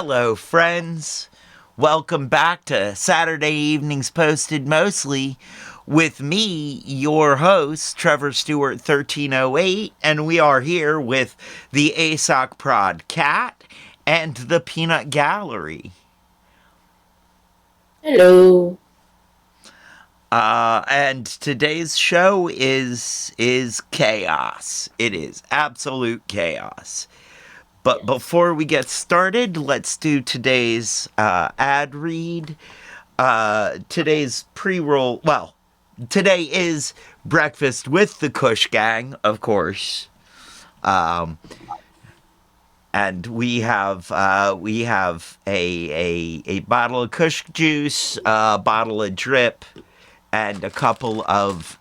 Hello, friends. Welcome back to Saturday Evenings Posted Mostly with me, your host, Trevor Stewart 1308, and we are here with the ASOC Prod Cat and the Peanut Gallery. Hello. And today's show is chaos. It is absolute chaos. But before we get started, let's do today's ad read. Today's pre-roll. Well, today is breakfast with the Kush gang, of course. And we have a bottle of Kush juice, a bottle of drip, and a couple of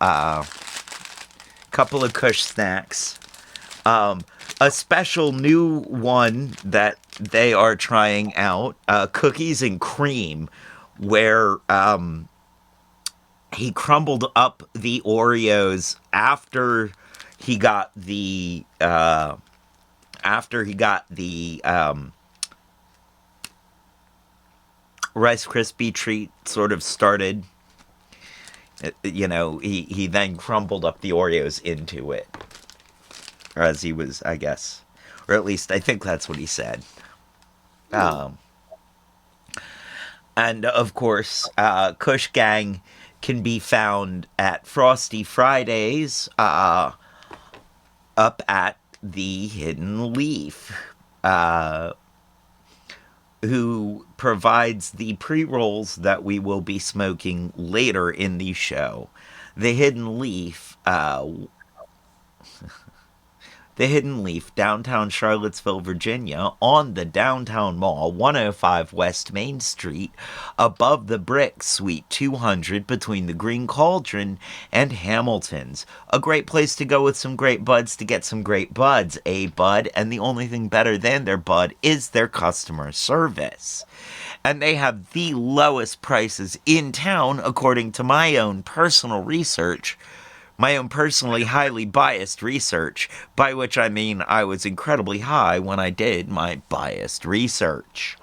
Kush snacks. A special new one that they are trying out, cookies and cream, where he crumbled up the Oreos after he got the Rice Krispie treat sort of started. He then crumbled up the Oreos into it. As he was, I guess. Or at least I think that's what he said. And of course, Kush Gang can be found at Frosty Fridays up at the Hidden Leaf, who provides the pre-rolls that we will be smoking later in the show. The Hidden Leaf, downtown Charlottesville, Virginia, on the Downtown Mall, 105 West Main Street, above the Brick, Suite 200, between the Green Cauldron and Hamilton's. A great place to go with some great buds to get some great buds, bud? And the only thing better than their bud is their customer service. And they have the lowest prices in town, according to my own personal research. My own personally highly biased research, by which I mean I was incredibly high when I did my biased research.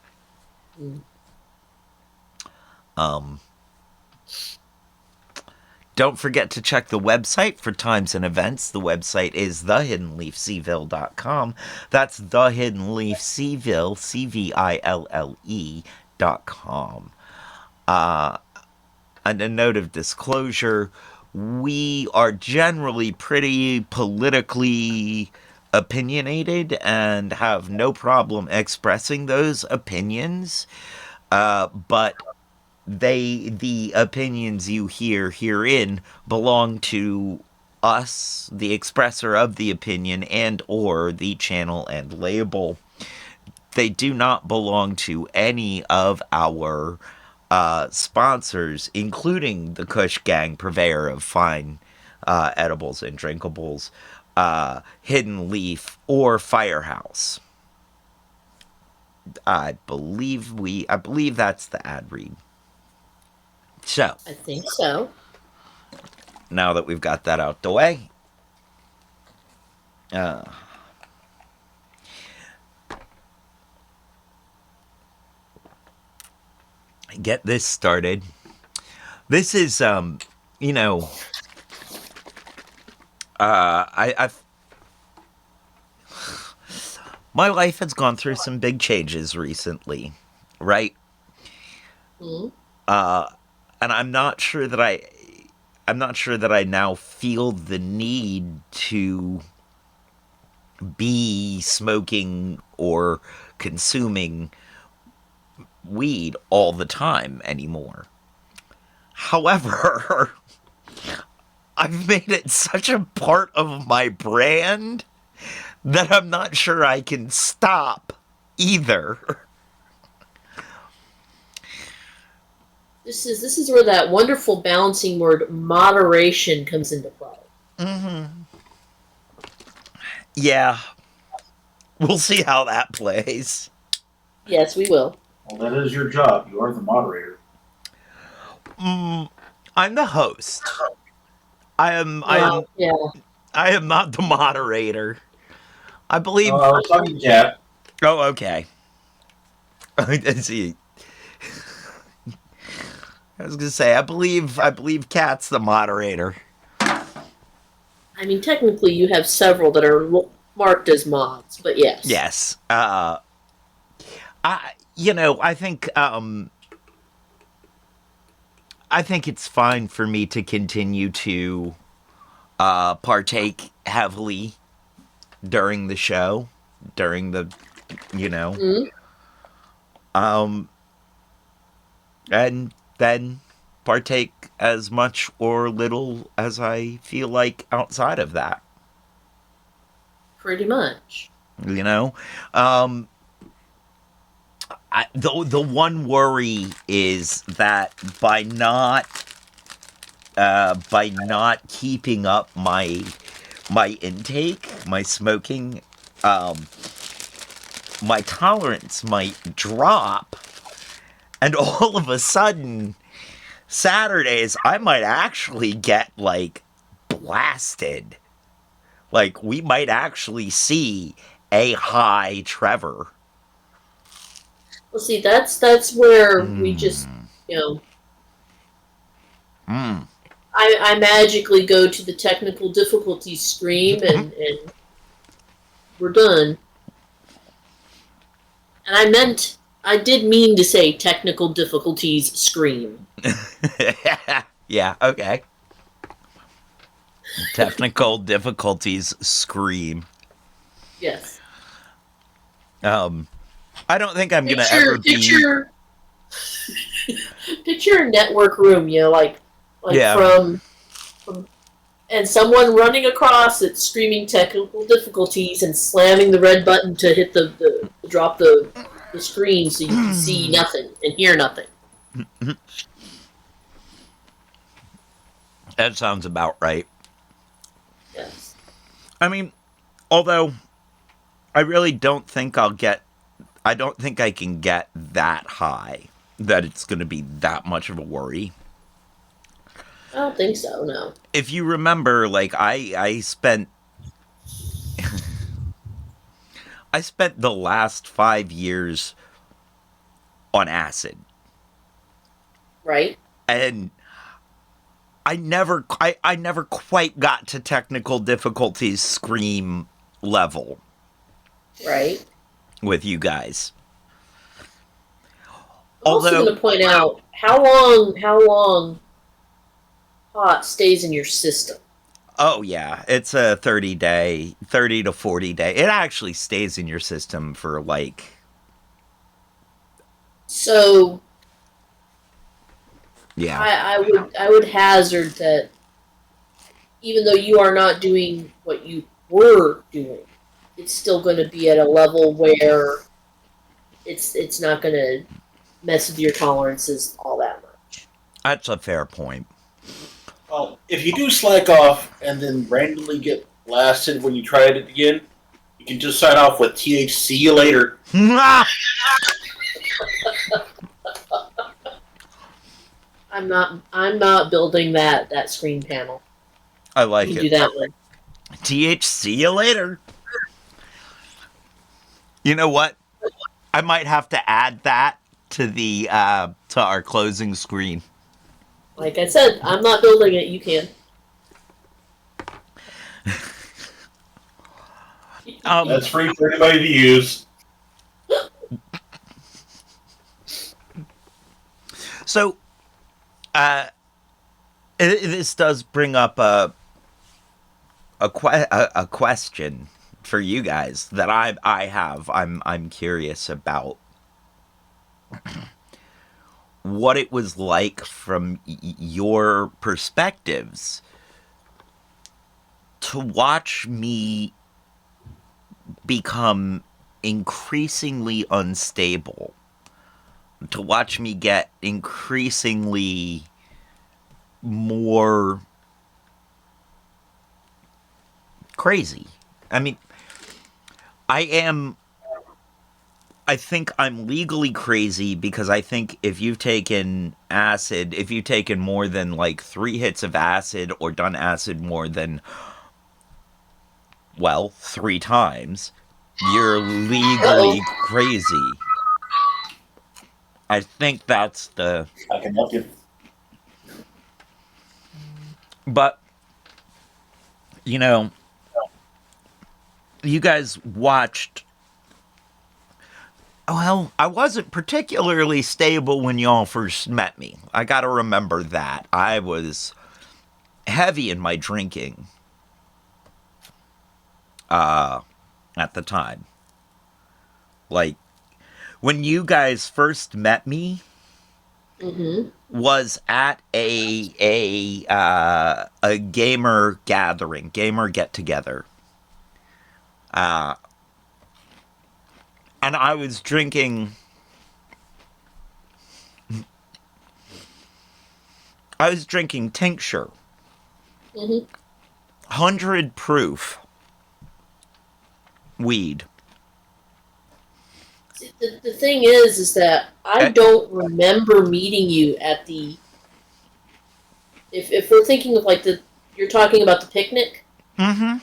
Don't forget to check the website for times and events. The website is thehiddenleafcville.com. That's thehiddenleafcville, CVILLE.com. And a note of disclosure, we are generally pretty politically opinionated and have no problem expressing those opinions. But the opinions you hear herein belong to us, the expressor of the opinion, and or the channel and label. They do not belong to any of our sponsors, including the Kush Gang, purveyor of fine edibles and drinkables, Hidden Leaf, or Firehouse. I believe that's the ad read. So, I think so. now that we've got that out the way, get this started. This is, I've my life has gone through some big changes recently, right? Mm-hmm. And I'm not sure that I now feel the need to be smoking or consuming weed all the time anymore. However, I've made it such a part of my brand that I'm not sure I can stop either. This is where that wonderful balancing word moderation comes into play. Yeah, we'll see how that plays. Yes, we will. Well, that is your job. You are the moderator. I'm the host. I am not the moderator. I believe. I was talking to Cat. Oh, okay. See, I was gonna say, I believe Kat's the moderator. I mean, technically, you have several that are marked as mods, but yes. Yes. I think it's fine for me to continue to partake heavily during the show, during the, you know, Mm-hmm. um, and then partake as much or little as I feel like outside of that. Pretty much. You know, um, the one worry is that by not keeping up my intake, my smoking, um, my tolerance might drop, and all of a sudden, Saturdays I might actually get like blasted. Like we might actually see a high Trevor. Well, see, that's where we just, Mm. you know, Mm. I magically go to the technical difficulties screen and we're done. And I did mean to say technical difficulties scream. Yeah, okay. Technical difficulties scream. Yes. I don't think I'm gonna Picture, ever be. picture, picture a network room, you know, like Yeah. from, and someone running across it screaming technical difficulties and slamming the red button to hit the drop the screen so you can see nothing and hear nothing. That sounds about right. Yes. I mean, although I really don't think I'll get. I don't think I can get that high that it's going to be that much of a worry. I don't think so, no. If you remember, like I spent I spent the last 5 years on acid, Right? and I never quite got to technical difficulties scream level Right. with you guys. I'm also Although, going to point out how long pot stays in your system. oh yeah, it's a 30 to 40 day. It actually stays in your system for like, So yeah. I would hazard that even though you are not doing what you were doing, it's still going to be at a level where it's not going to mess with your tolerances all that much. That's a fair point. Well, if you do slack off and then randomly get blasted when you try it again, you can just sign off with THC you later. I'm not building that screen panel. I like You it. do that one. THC you later. You know what? I might have to add that to the to our closing screen. Like I said, I'm not building it. You can. That's free for anybody to use. So, this does bring up a question for you guys that I have. I'm curious about what it was like from your perspectives to watch me become increasingly unstable, to watch me get increasingly more crazy. I mean, I think I'm legally crazy because I think if you've taken acid, if you've taken more than like 3 hits of acid or done acid more than, well, 3 times, you're legally crazy. I think that's the. I can help you. But, you know, you guys watched. Well, I wasn't particularly stable when y'all first met me. I gotta remember that. I was heavy in my drinking at the time. Like, when you guys first met me, Mm-hmm. was at a gamer gathering, gamer get together. And I was drinking. I was drinking tincture, Mm-hmm. 100 proof weed. See, the thing is that I Eh, don't remember meeting you at the. If we're thinking of like you're talking about the picnic. mm-hmm.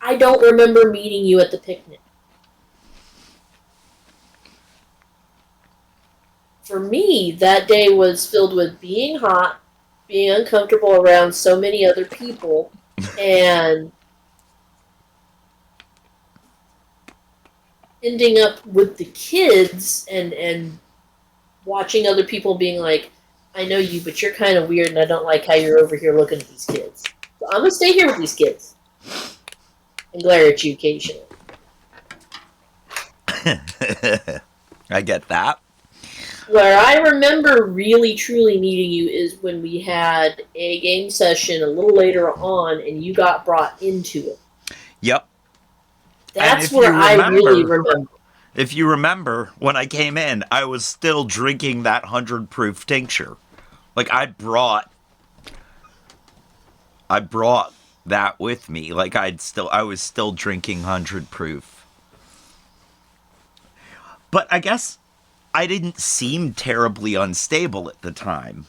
I don't remember meeting you at the picnic. For me, that day was filled with being hot, being uncomfortable around so many other people, and ending up with the kids and watching other people being like, I know you, but you're kind of weird, and I don't like how you're over here looking at these kids. So I'm gonna stay here with these kids and glare at you occasionally. I get that. Where I remember really truly meeting you is when we had a game session a little later on, and you got brought into it. Yep. That's where I really remember. If you remember, when I came in, I was still drinking that 100 proof tincture. Like I brought that with me. Like I was still drinking 100 proof. But I guess I didn't seem terribly unstable at the time.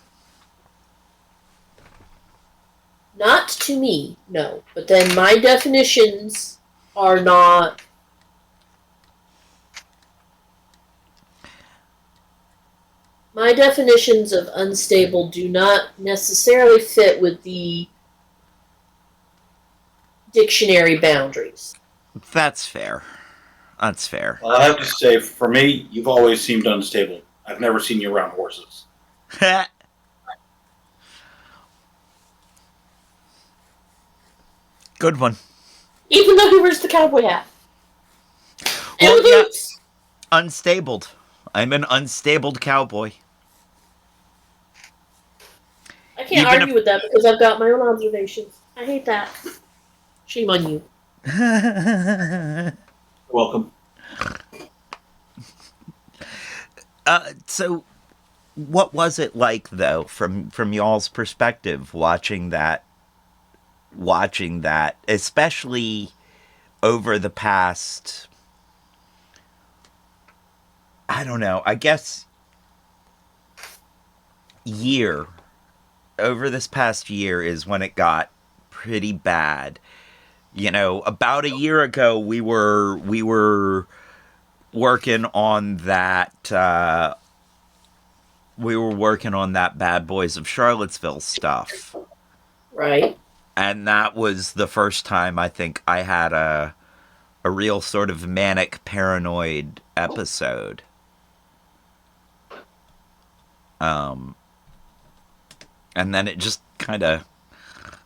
Not to me, no. But then my definitions are not. My definitions of unstable do not necessarily fit with the dictionary boundaries. That's fair. That's fair. Well, I have to say, for me, you've always seemed unstable. I've never seen you around horses. Good one. Even though he wears the cowboy hat. And Well, the yeah. boots. Unstabled. I'm an unstabled cowboy. I can't Even argue with that because I've got my own observations. I hate that. Shame on you. Welcome. So, what was it like though, from y'all's perspective, watching that, especially over the past, I don't know, I guess year, over this past year is when it got pretty bad. You know, about a year ago, we were working on that. We were working on that Bad Boys of Charlottesville stuff, Right? and that was the first time I think I had a real sort of manic paranoid episode. And then it just kind of,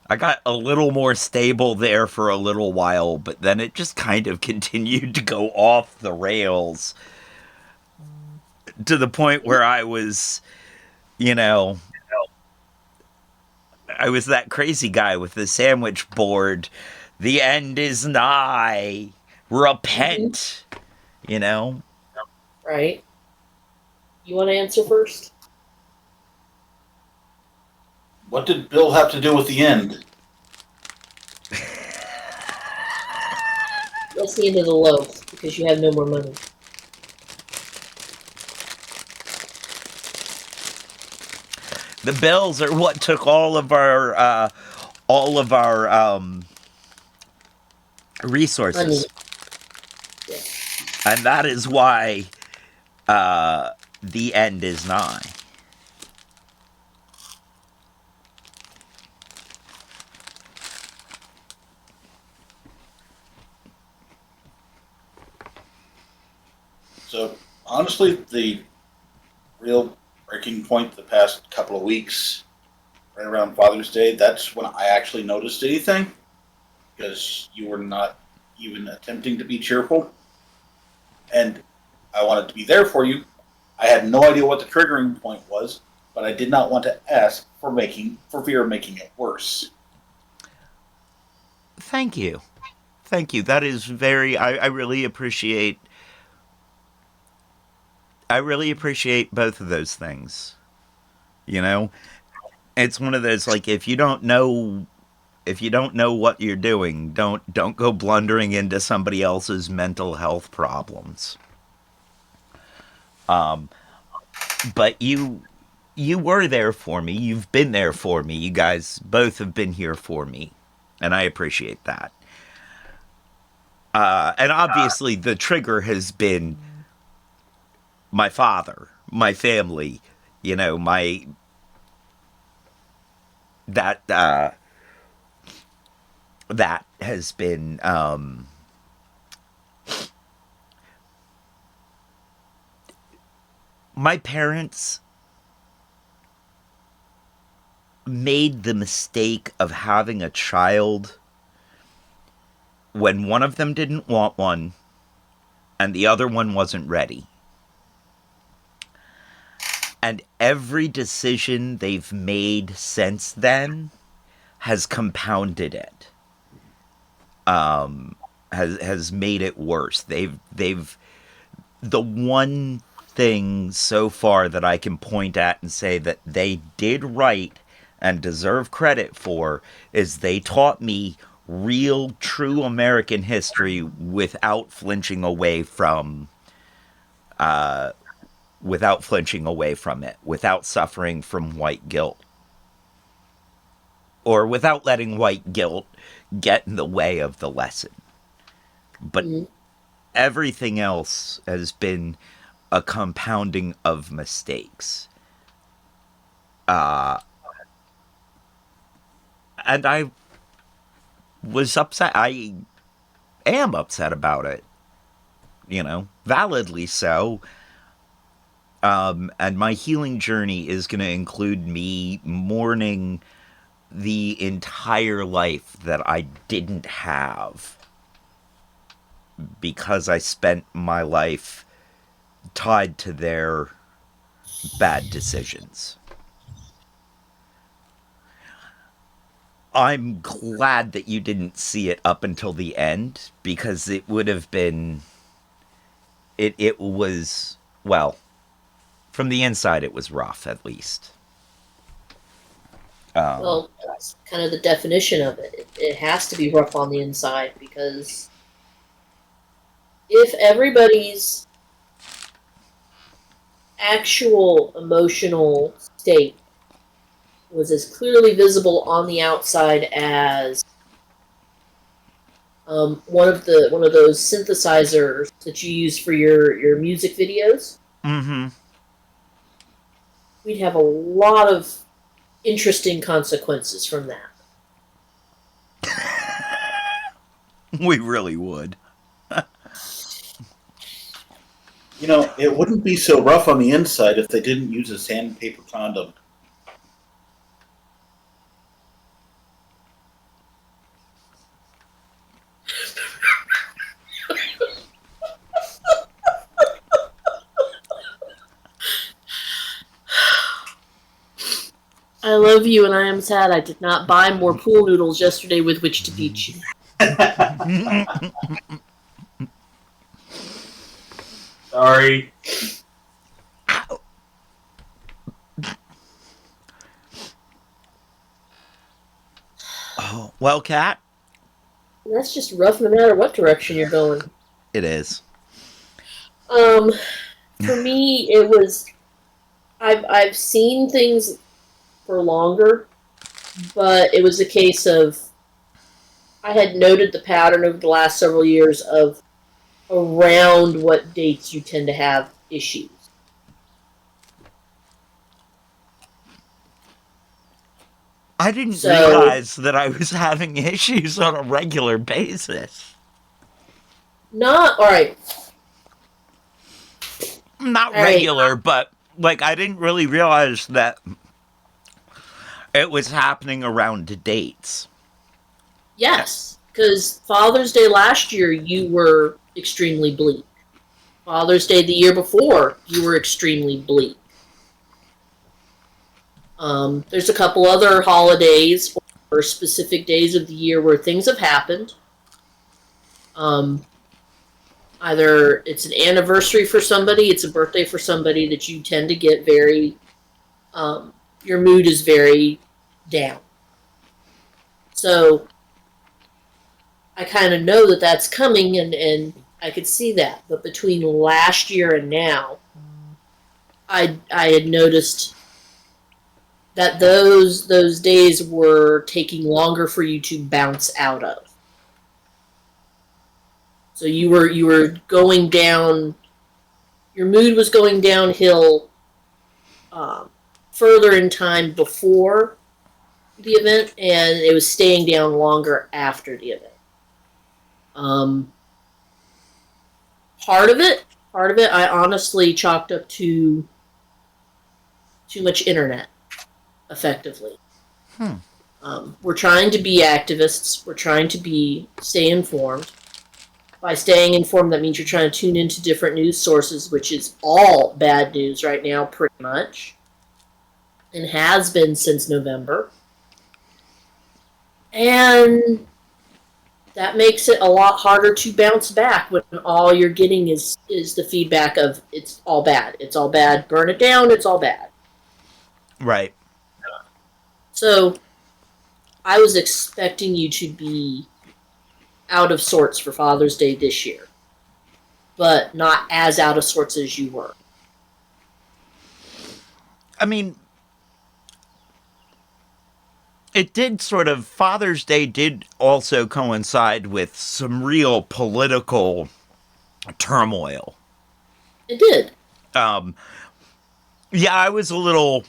I got a little more stable there for a little while, but then it just kind of continued to go off the rails to the point where I was, you know, I was that crazy guy with the sandwich board. The end is nigh. Repent. You know? Right? You want to answer first? What did Bill have to do with the end? That's the end of the loaf because you have no more money. The bills are what took all of our resources. Money. Yeah. And that is why the end is nigh. So, honestly, the real breaking point the past couple of weeks, right around Father's Day, that's when I actually noticed anything. Because you were not even attempting to be cheerful. And I wanted to be there for you. I had no idea what the triggering point was, but I did not want to ask for fear of making it worse. Thank you. Thank you. That is very. I really appreciate. I really appreciate both of those things. You know, it's one of those like if you don't know what you're doing, don't go blundering into somebody else's mental health problems. But you were there for me. You've been there for me. You guys both have been here for me, and I appreciate that. And obviously, the trigger has been my father, my family. You know, my that that has been my parents made the mistake of having a child when one of them didn't want one and the other one wasn't ready. And every decision they've made since then has compounded it. Has made it worse. They've the one thing so far that I can point at and say that they did right and deserve credit for is they taught me real, true American history without flinching away from it, without suffering from white guilt, or without letting white guilt get in the way of the lesson. But everything else has been a compounding of mistakes. And I was upset. I am upset about it. You know, validly so. And my healing journey is going to include me mourning the entire life that I didn't have because I spent my life tied to their bad decisions. I'm glad that you didn't see it up until the end because it would have been it was, well, from the inside it was rough, at least. Well, that's kind of the definition of it. It has to be rough on the inside because if everybody's actual emotional state was as clearly visible on the outside as one of those synthesizers that you use for your music videos, we'd have a lot of interesting consequences from that. We really would. You know, it wouldn't be so rough on the inside if they didn't use a sandpaper condom. I love you, and I am sad I did not buy more pool noodles yesterday with which to beat you. Sorry. Oh, well, Kat, That's just rough no matter what direction you're going. it is. For me, it was. I've seen things for longer, but it was a case of I had noted the pattern over the last several years of around what dates you tend to have issues. I didn't So, realize that I was having issues on a regular basis. not all right. Not All right. regular, but like I didn't really realize that it was happening around the dates. Yes, because Father's Day last year you were extremely bleak. Father's Day the year before you were extremely bleak. There's a couple other holidays or specific days of the year where things have happened. Um, Either it's an anniversary for somebody, it's a birthday for somebody that you tend to get very, your mood is very down. So I kind of know that that's coming, and I could see that. But between last year and now, I had noticed that those days were taking longer for you to bounce out of. So you were going down. Your mood was going downhill um, further in time before the event, and it was staying down longer after the event. Um, part of it, I honestly chalked up to too much internet, effectively. Hmm. We're trying to be activists. We're trying to stay informed. By staying informed, that means you're trying to tune into different news sources, which is all bad news right now, pretty much, and has been since November. And that makes it a lot harder to bounce back when all you're getting is the feedback of it's all bad. It's all bad. Burn it down. It's all bad. Right. So I was expecting you to be out of sorts for Father's Day this year, but not as out of sorts as you were. I mean, it did sort of, Father's Day did also coincide with some real political turmoil. It did. Um, yeah, I was a little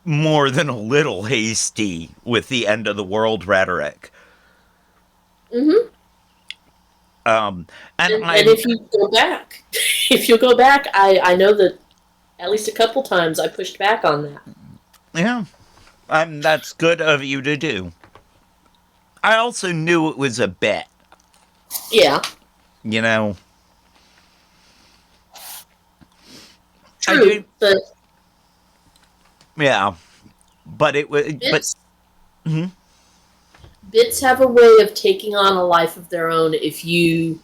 more than a little hasty with the end of the world rhetoric. Mm-hmm. And And if you go back, I know that at least a couple times I pushed back on that. yeah, that's good of you to do. I also knew it was a bit, Yeah, you know. I true. did, But yeah, but it was, but bits mhm. bits have a way of taking on a life of their own if you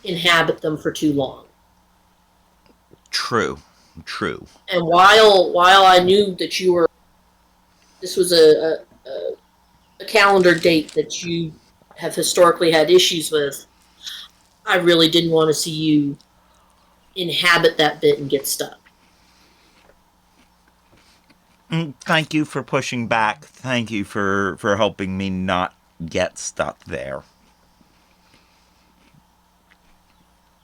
inhabit them for too long. True, true. And while I knew that you were, this was a calendar date that you have historically had issues with, I really didn't want to see you inhabit that bit and get stuck. Thank you for pushing back. Thank you for helping me not get stuck there.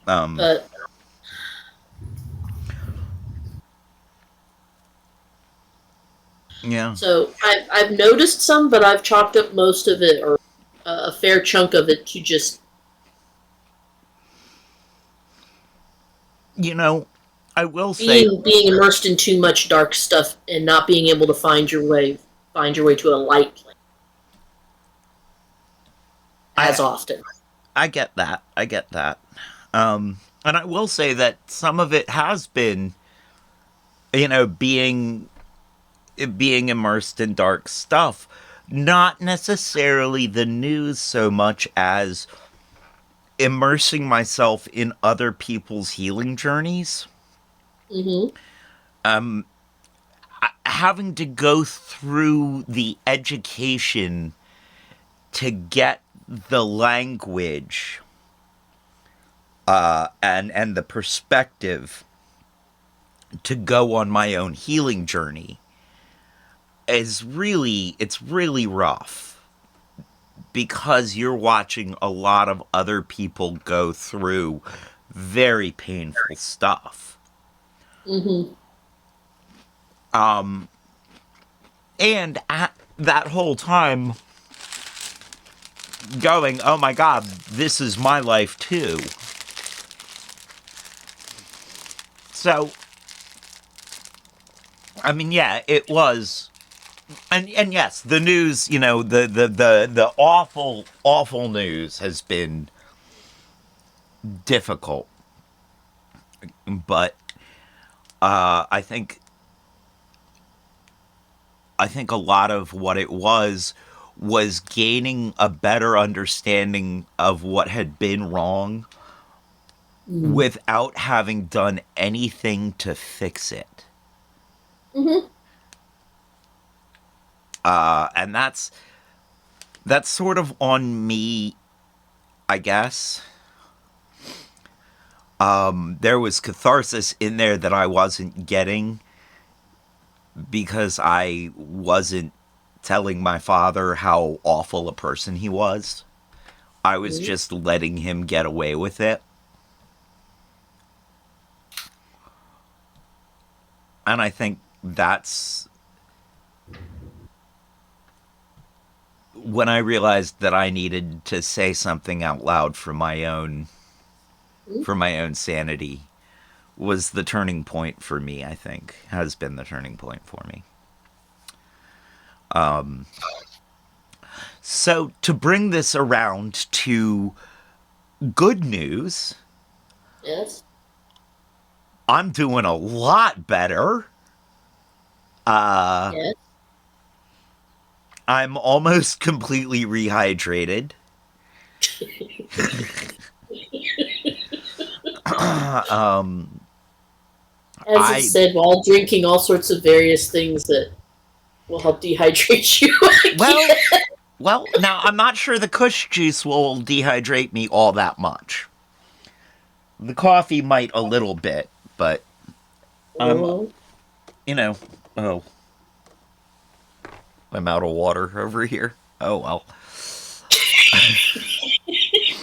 But Yeah. so I've noticed some, but I've chalked up most of it, or a fair chunk of it, to just You know, I will say, being immersed in too much dark stuff and not being able to find your way to a light place as I often. I get that. I get that. And I will say that some of it has been, being immersed in dark stuff. Not necessarily the news so much as immersing myself in other people's healing journeys. Mm-hmm. Having to go through the education to get the language and the perspective to go on my own healing journey it's really rough because you're watching a lot of other people go through very painful stuff. Mm-hmm. And at that whole time, going, oh my God, this is my life too. So, I mean, yeah, it was. And yes, the news, the awful news has been difficult. But I think a lot of what it was gaining a better understanding of what had been wrong without having done anything to fix it. Mm-hmm. And that's sort of on me, I guess. There was catharsis in there that I wasn't getting because I wasn't telling my father how awful a person he was. I was just letting him get away with it. And I think that's when I realized that I needed to say something out loud for my own sanity was the turning point for me, I think. Has been the turning point for me. So to bring this around to good news, Yes. I'm doing a lot better. Yes. I'm almost completely rehydrated. As I said, while drinking all sorts of various things that will help dehydrate you. Well, now I'm not sure the Kush juice will dehydrate me all that much. The coffee might a little bit, but oh, I'm out of water over here. Oh well.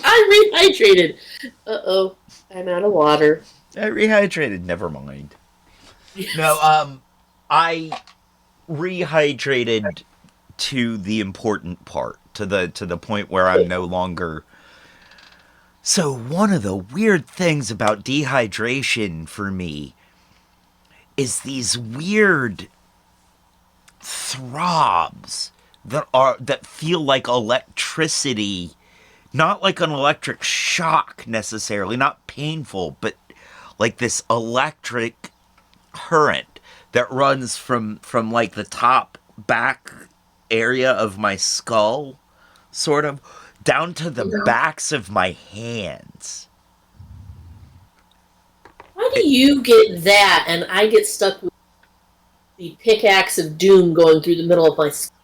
I'm rehydrated. Uh-oh, I'm out of water. I rehydrated. Never mind. Yes. No, I rehydrated to the important part, to the point where I'm no longer. So one of the weird things about dehydration for me is these weird throbs that feel like electricity, not like an electric shock necessarily, not painful, but like this electric current that runs from like the top back area of my skull, sort of, down to the backs of my hands. Why do you get that and I get stuck with the pickaxe of doom going through the middle of my skull?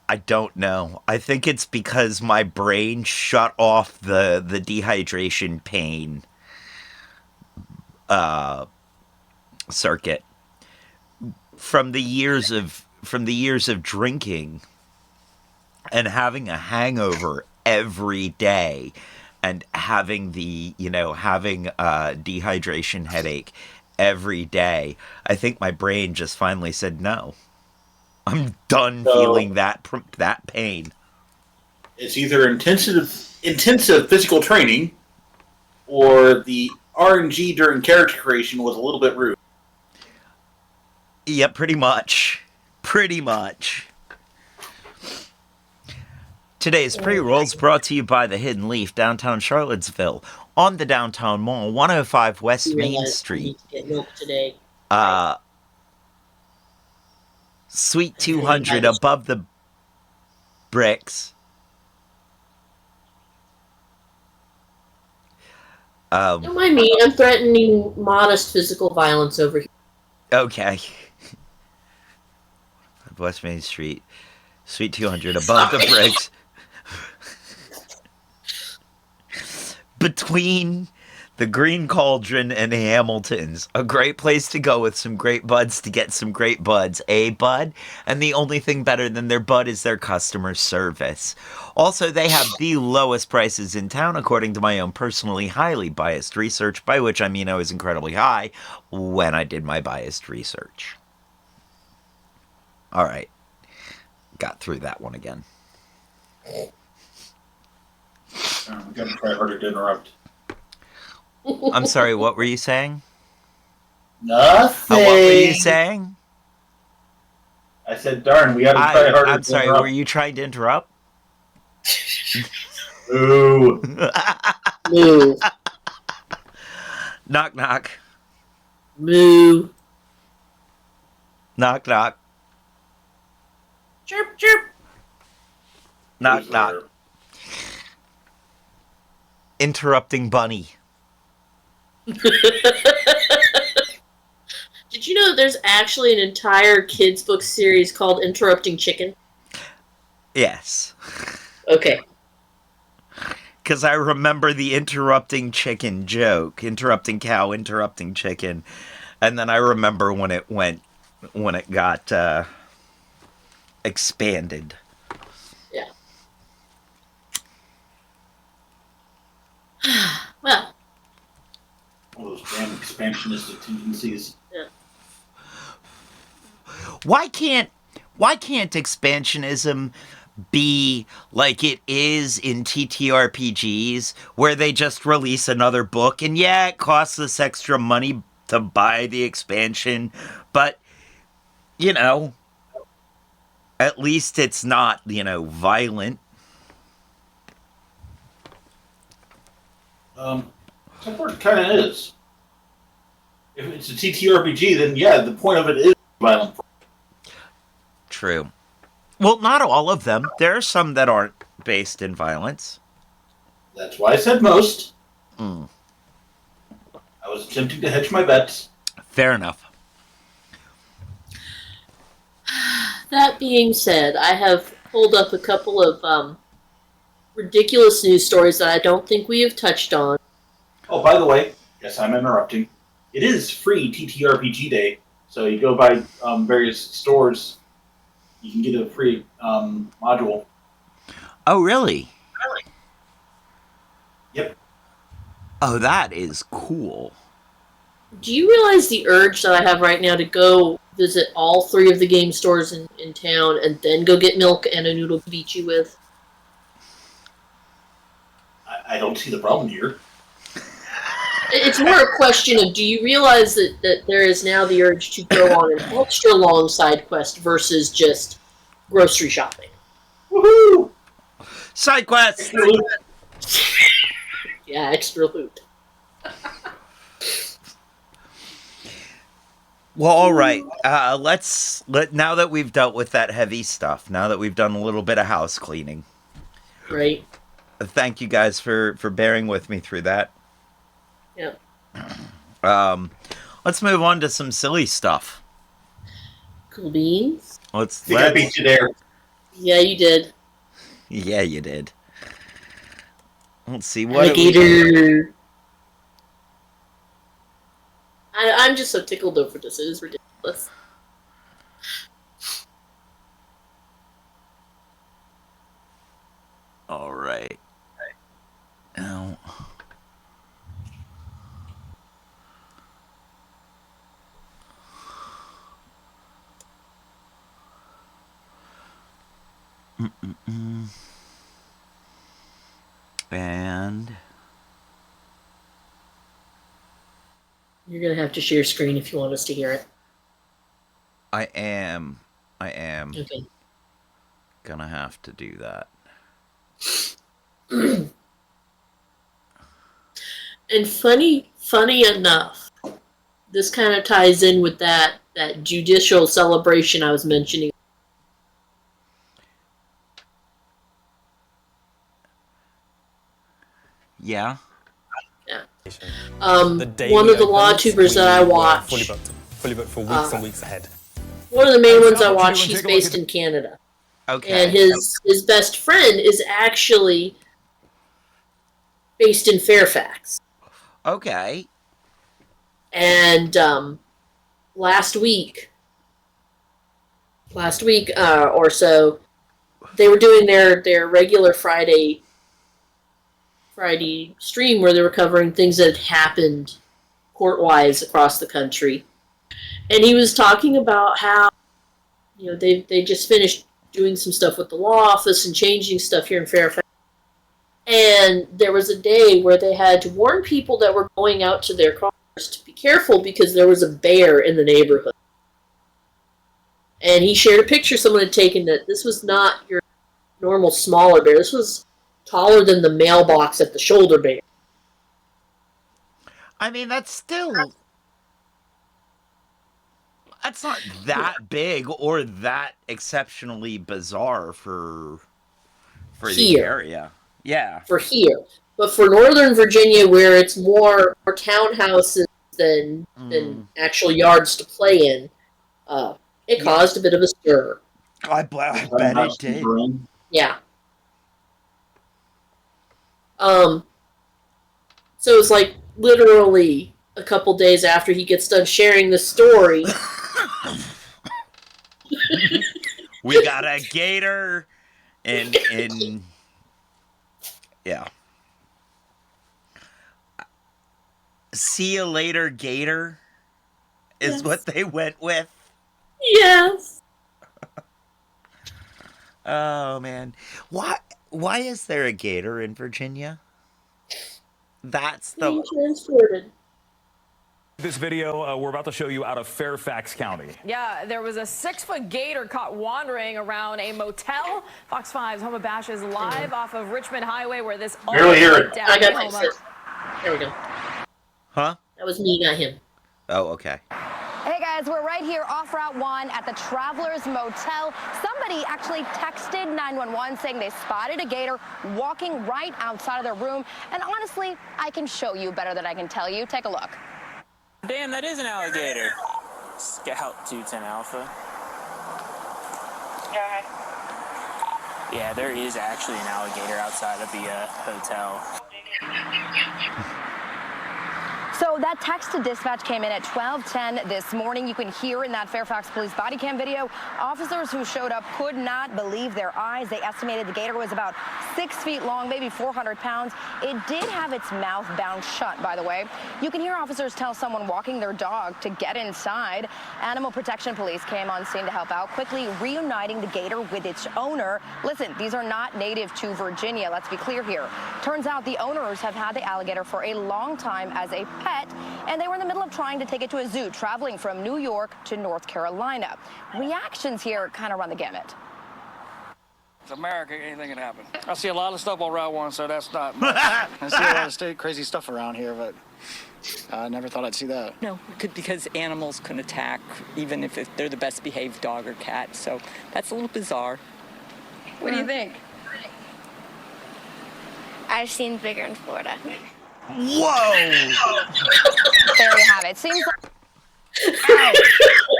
I don't know. I think it's because my brain shut off the dehydration pain circuit from the years of drinking and having a hangover every day and having having a dehydration headache every day. I think my brain just finally said no. I'm done feeling that pain. It's either intensive physical training, or the RNG during character creation was a little bit rude. Yep, pretty much. Pretty much. Today's pre-rolls brought to you by the Hidden Leaf, downtown Charlottesville, on the Downtown Mall, 105 West Main Street. Get milk today. Suite 200 above the bricks. Don't mind me. I'm threatening modest physical violence over here. Okay. West Main Street, Suite 200 above the bricks. Between the Green Cauldron and Hamilton's, a great place to go with some great buds to get some great buds. Bud? And the only thing better than their bud is their customer service. Also, they have the lowest prices in town, according to my own personally highly biased research, by which I mean I was incredibly high when I did my biased research. All right. Got through that one again. I'm going to try harder to interrupt. I'm sorry, what were you saying? Nothing. What were you saying? I said, darn, we got to try harder I'm to sorry, interrupt. were you trying to interrupt? Ooh. Moo. Knock, knock. Moo. Knock, knock. Chirp, chirp. Knock, Who's knock. there? Interrupting bunny. Did you know that there's actually an entire kids book series called Interrupting Chicken? Yes. Okay. Because I remember the interrupting chicken joke. Interrupting cow, interrupting chicken. And then I remember when it got expanded. Yeah. Well. All those damn expansionistic tendencies. Yeah. Why can't expansionism be like it is in TTRPGs, where they just release another book, and yeah, it costs us extra money to buy the expansion, but you know, at least it's not, violent. Some part it kind of is. If it's a TTRPG, then yeah, the point of it is violent. True. Well, not all of them. There are some that aren't based in violence. That's why I said most. Mm. I was attempting to hedge my bets. Fair enough. That being said, I have pulled up a couple of ridiculous news stories that I don't think we have touched on. Oh, by the way, yes, I'm interrupting. It is free TTRPG Day, so you go by various stores, you can get a free module. Oh, really? Yep. Oh, that is cool. Do you realize the urge that I have right now to go visit all 3 of the game stores in town and then go get milk and a noodle to beat you with? I don't see the problem here. It's more a question of, do you realize that there is now the urge to go on an extra long side quest versus just grocery shopping? Woohoo! Side quest! Yeah, extra loot. Well, all right. Now that we've dealt with that heavy stuff, now that we've done a little bit of house cleaning, Right. thank you guys for bearing with me through that. Yep. Let's move on to some silly stuff. Cool beans. I think I beat you there. Yeah, you did. Yeah, you did. Let's see what. Alligator. I'm just so tickled over this. It is ridiculous. All right. Now. And You're going to have to share screen if you want us to hear it. I am Okay. gonna have to do that. And funny enough, this kind of ties in with that judicial celebration I was mentioning. Yeah. One of the law tubers that I watch, fully booked for weeks and weeks ahead. one of the main ones I watch, he's based in Canada. Okay. And his best friend is actually based in Fairfax. Okay. And last week or so, they were doing their regular Friday stream where they were covering things that had happened court-wise across the country. And he was talking about how, they just finished doing some stuff with the law office and changing stuff here in Fairfax. And there was a day where they had to warn people that were going out to their cars to be careful because there was a bear in the neighborhood. And he shared a picture someone had taken that this was not your normal smaller bear. This was taller than the mailbox at the shoulder bear. I mean, that's not that big or that exceptionally bizarre for the area. Yeah. For here. But for Northern Virginia, where it's more townhouses than actual yards to play in, it caused a bit of a stir. I bet it did. Yeah. So it's like literally a couple days after he gets done sharing the story. We got a gator in yeah. See you later, gator, is what they went with. Yes. Oh man, why is there a gator in Virginia? That's the transported. This video we're about to show you out of Fairfax County. Yeah, there was a 6-foot gator caught wandering around a motel. Fox 5's Homa Bash is live off of Richmond Highway where this all Barely hear it. down. I got my sis. There we go. Huh? That was me, not him. Oh, okay. Hey guys, we're right here off Route 1 at the Travelers Motel. Somebody actually texted 911 saying they spotted a gator walking right outside of their room. And honestly, I can show you better than I can tell you. Take a look. Damn, that is an alligator. Scout 210 Alpha. Go ahead. Yeah, there is actually an alligator outside of the hotel. So that text to dispatch came in at 12:10 this morning. You can hear in that Fairfax police body cam video, officers who showed up could not believe their eyes. They estimated the gator was about 6 feet long, maybe 400 pounds. It did have its mouth bound shut, by the way. You can hear officers tell someone walking their dog to get inside. Animal Protection Police came on scene to help out, quickly reuniting the gator with its owner. Listen, these are not native to Virginia. Let's be clear here. Turns out the owners have had the alligator for a long time as a pet, and they were in the middle of trying to take it to a zoo, traveling from New York to North Carolina. Reactions here kind of run the gamut. It's America, anything can happen. I see a lot of stuff on Route 1, so that's not much. I see a lot of crazy stuff around here, but I never thought I'd see that. No, because animals can attack, even if they're the best behaved dog or cat, so that's a little bizarre. What do you think? I've seen bigger in Florida. Whoa! There you have it. Seems like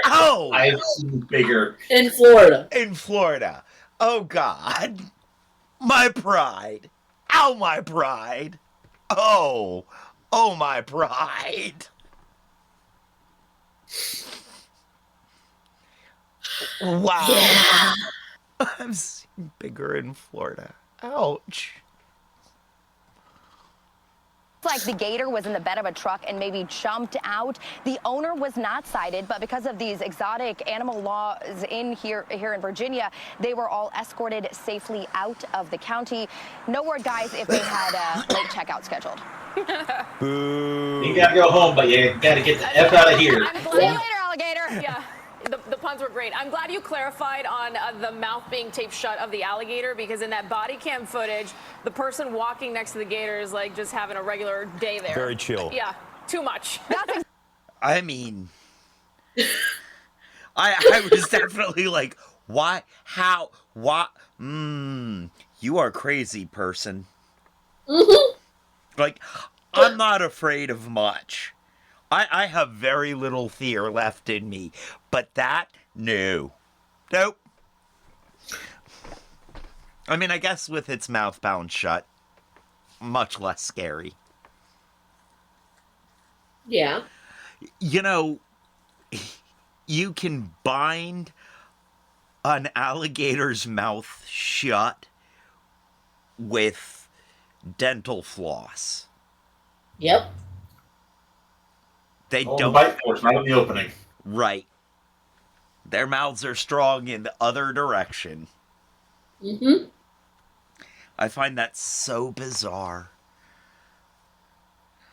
Oh! I've seen bigger. In Florida. In Florida. Oh, God. My pride. Ow, my pride. Oh. Oh, my pride. Wow. Yeah. I've seen bigger in Florida. Ouch. like the gator was in the bed of a truck and maybe jumped out. The owner was not cited, but because of these exotic animal laws here in Virginia, they were all escorted safely out of the county. No word, guys, if they had a late checkout scheduled. Boo. You gotta go home, but you gotta get the F out of here. See you later, alligator. Yeah. The puns were great. I'm glad you clarified on the mouth being taped shut of the alligator, because in that body cam footage, the person walking next to the gator is like just having a regular day there. Very chill. Yeah, too much. I mean, I was definitely like, why, how, what, you are crazy, person. Like, I'm not afraid of much. I have very little fear left in me, but that, no. Nope. I mean, I guess with its mouth bound shut, much less scary. Yeah. You know, you can bind an alligator's mouth shut with dental floss. Yep. They Oh, don't the bite force, not in the opening. Right. Their mouths are strong in the other direction. Mm-hmm. I find that so bizarre.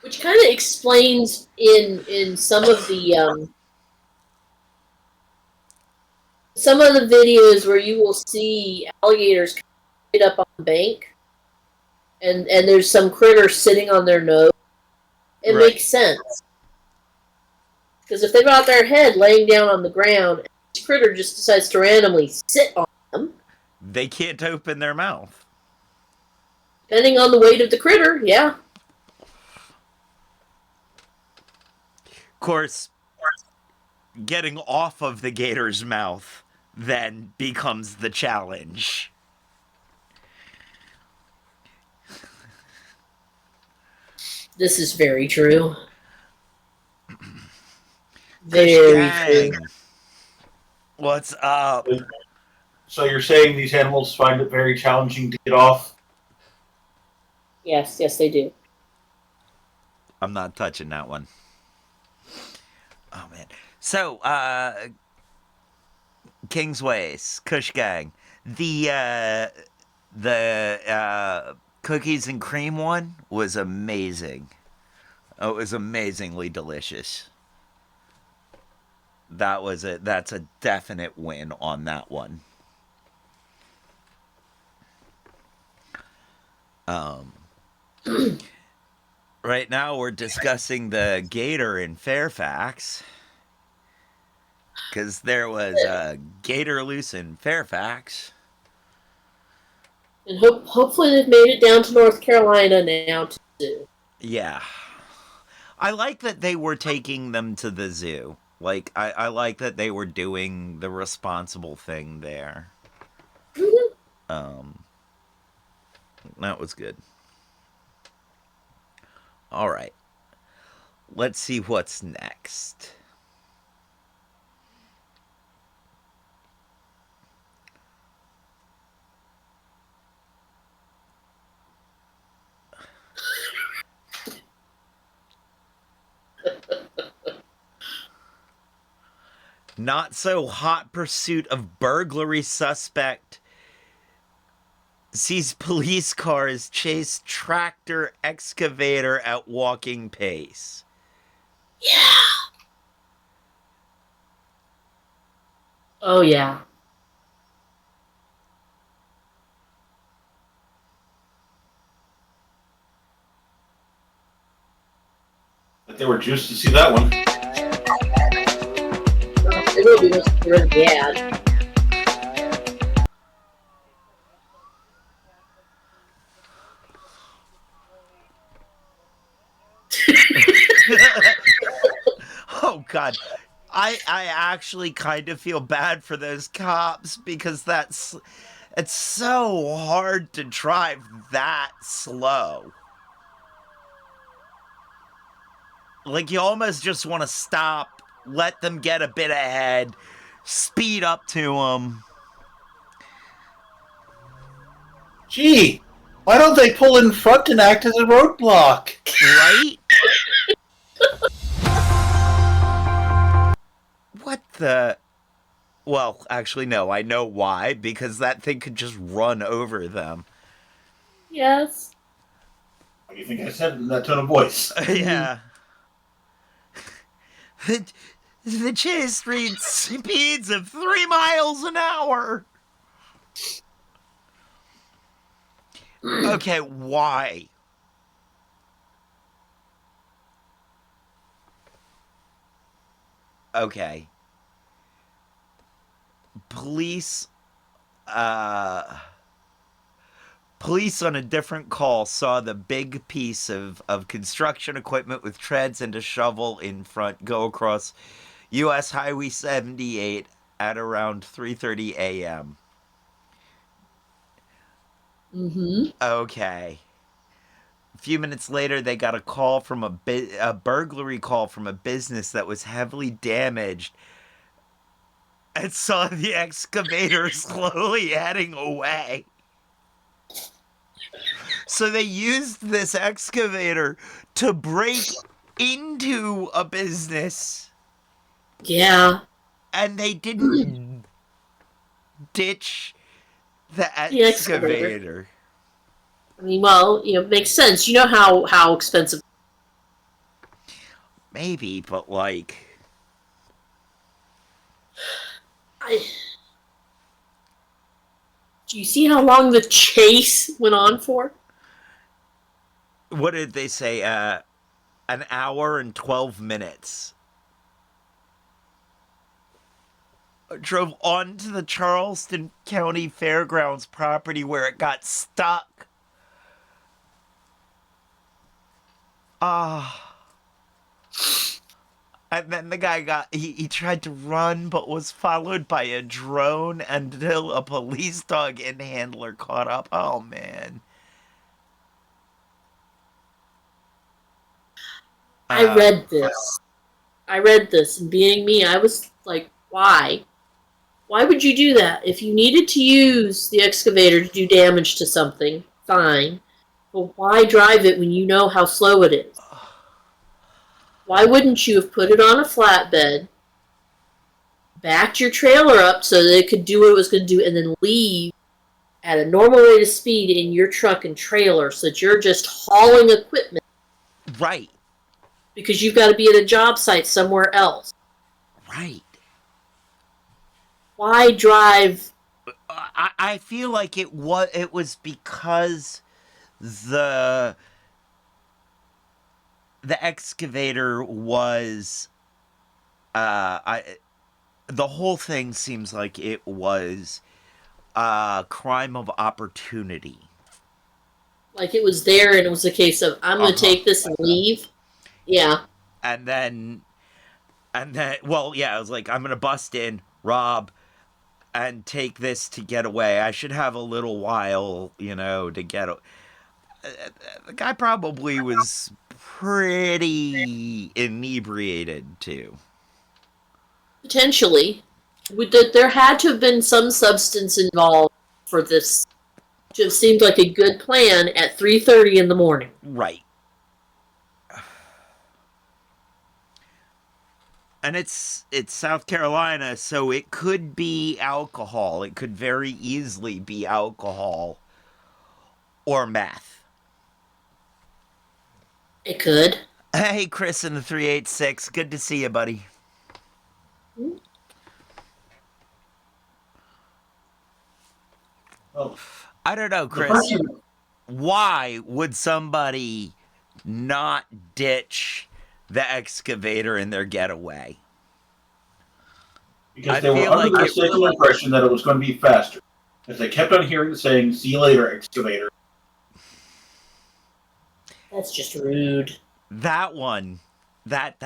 Which kind of explains in some of the videos where you will see alligators right up on the bank, and there's some critter sitting on their nose. It Right. makes sense. Because if they've got their head laying down on the ground, and this critter just decides to randomly sit on them, They can't open their mouth. depending on the weight of the critter, yeah. Of course, getting off of the gator's mouth then becomes the challenge. This is very true. Very true. What's up? So you're saying these animals find it very challenging to get off? Yes, they do. I'm not touching that one. Oh man. So, Kingsways, Kush Gang. The cookies and cream one was amazing. Oh, it was amazingly delicious. That's a definite win on that one. Right now we're discussing the gator in Fairfax. Because there was a gator loose in Fairfax. And hopefully they've made it down to North Carolina now, too. Yeah. I like that they were taking them to the zoo. Like, I like that they were doing the responsible thing there. Mm-hmm. That was good. All right. Let's see what's next. Not so hot pursuit of burglary suspect sees police cars chase tractor excavator at walking pace. Yeah. Oh, yeah. But they were juiced to see that one. It will be once they're in the ad. Oh God, I actually kind of feel bad for those cops because it's so hard to drive that slow. Like you almost just want to stop, let them get a bit ahead, speed up to them. Gee, why don't they pull in front and act as a roadblock? Right? What the? Well, actually, no. I know why. Because that thing could just run over them. Yes. What do you think I said in that tone of voice? Yeah. The chase reached speeds of 3 miles an hour. Okay, why? Okay. Police on a different call saw the big piece of construction equipment with treads and a shovel in front go across U.S. Highway 78 at around 3:30 a.m. Mm-hmm. Okay. A few minutes later, they got a call from a burglary call from a business that was heavily damaged and saw the excavator slowly heading away. So they used this excavator to break into a business. Yeah. And they didn't ditch the excavator. excavator. I mean, well, it makes sense. You know how expensive. Maybe, but like, do you see how long the chase went on for? what did they say? An hour and 12 minutes. Drove onto the Charleston County Fairgrounds property where it got stuck. And then the guy he tried to run but was followed by a drone until a police dog and handler caught up. Oh, man. I read this, and being me, I was like, why? Why would you do that? If you needed to use the excavator to do damage to something, fine. But why drive it when you know how slow it is? Why wouldn't you have put it on a flatbed, backed your trailer up so that it could do what it was going to do, and then leave at a normal rate of speed in your truck and trailer so that you're just hauling equipment? Right. Because you've got to be at a job site somewhere else. Right. Why drive? I feel like it was because the excavator was the whole thing seems like it was a crime of opportunity. Like it was there and it was a case of, I'm going to take this and leave. Yeah. And then, well, yeah, I was like, I'm going to bust in, rob, and take this to get away. I should have a little while, to get. The guy probably was pretty inebriated, too. Potentially. There had to have been some substance involved for this to have seemed like a good plan at 3:30 in the morning. Right. And it's South Carolina, so it could be alcohol. It could very easily be alcohol or meth. It could. Hey, Chris in the 386. Good to see you, buddy. Well, I don't know, Chris. Why would somebody not ditch the excavator in their getaway? Because they were under the mistaken impression that it was going to be faster. Because they kept on hearing saying, "See you later, excavator." That's just rude. That one, that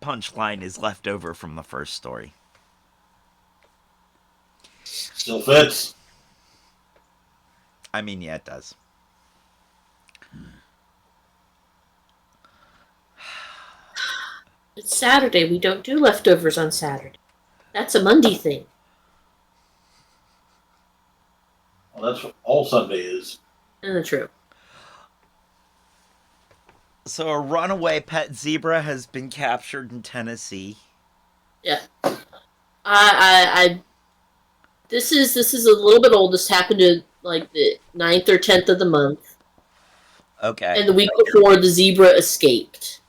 punchline is left over from the first story. Still fits. I mean, yeah, it does. It's Saturday. We don't do leftovers on Saturday. That's a Monday thing. Well, that's what all Sunday is. True. So a runaway pet zebra has been captured in Tennessee. Yeah. This is a little bit old. This happened to like the 9th or 10th of the month. Okay. And the week before, the zebra escaped.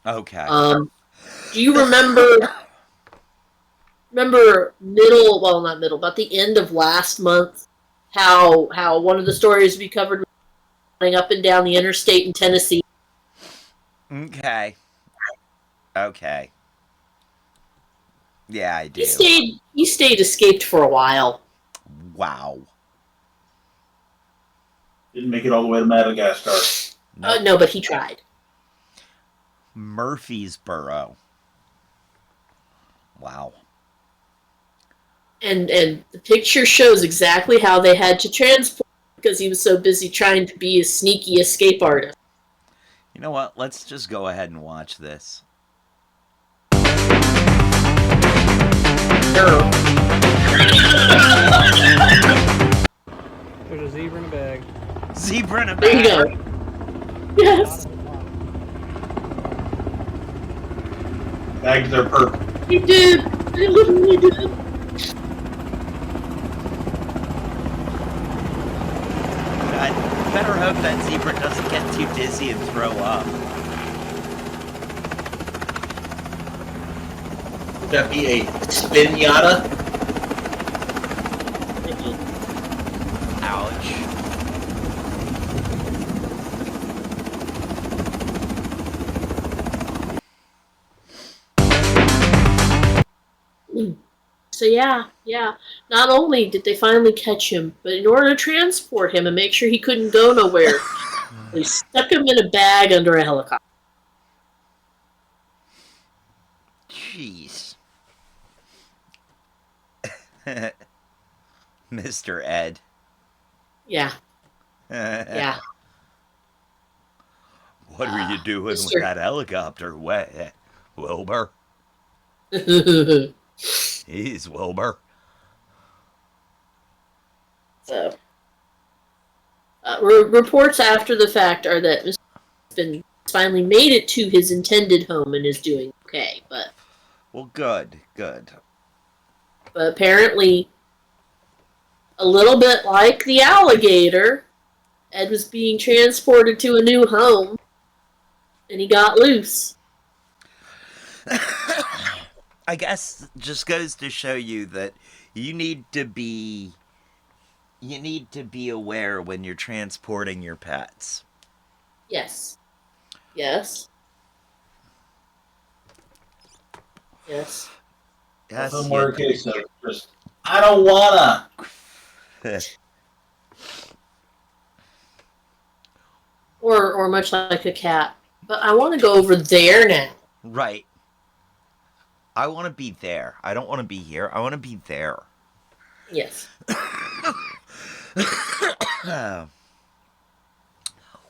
Okay. Do you remember about the end of last month, how one of the stories we covered was running up and down the interstate in Tennessee? Okay. Yeah, I do. He stayed escaped for a while. Wow. Didn't make it all the way to Madagascar. No, but he tried. Murfreesboro. Wow. And the picture shows exactly how they had to transport him because he was so busy trying to be a sneaky escape artist. You know what? Let's just go ahead and watch this. There's a zebra in a bag. Zebra in a bag. There you go. Yes. Bags are perfect. He did. They literally did. I better hope that zebra doesn't get too dizzy and throw up. Would that be a spinata? Ouch. So yeah. Not only did they finally catch him, but in order to transport him and make sure he couldn't go nowhere, they stuck him in a bag under a helicopter. Jeez. Mr. Ed. Yeah. Yeah. What were you doing with Mr. that helicopter, Wilbur? He's Wilbur. So, reports after the fact are that Mr. Husband finally made it to his intended home and is doing okay, but... Well, good. But apparently, a little bit like the alligator, Ed was being transported to a new home, and he got loose. I guess just goes to show you that you need to be aware when you're transporting your pets. Yes. Some more case of just, I don't wanna. or much like a cat. But I want to go over there now. Right. I want to be there. I don't want to be here. I want to be there. Yes.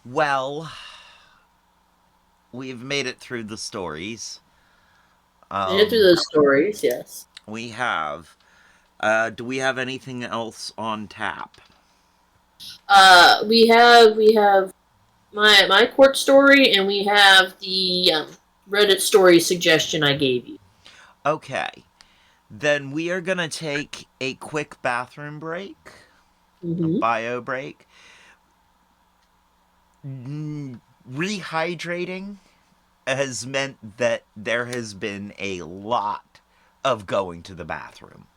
Well, we've made it through the stories. Made it through those stories, yes. We have. Do we have anything else on tap? We have my court story, and we have the Reddit story suggestion I gave you. Okay. Then we are going to take a quick bathroom break. Mm-hmm. A bio break. Rehydrating has meant that there has been a lot of going to the bathroom.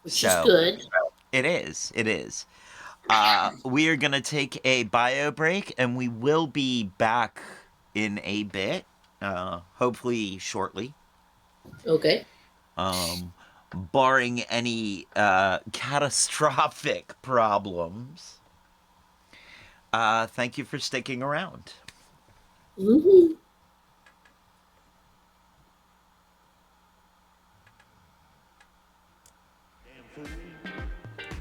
Which is good. It is. We are going to take a bio break, and we will be back in a bit, hopefully shortly. Okay. Barring any catastrophic problems. Thank you for sticking around. Mm-hmm.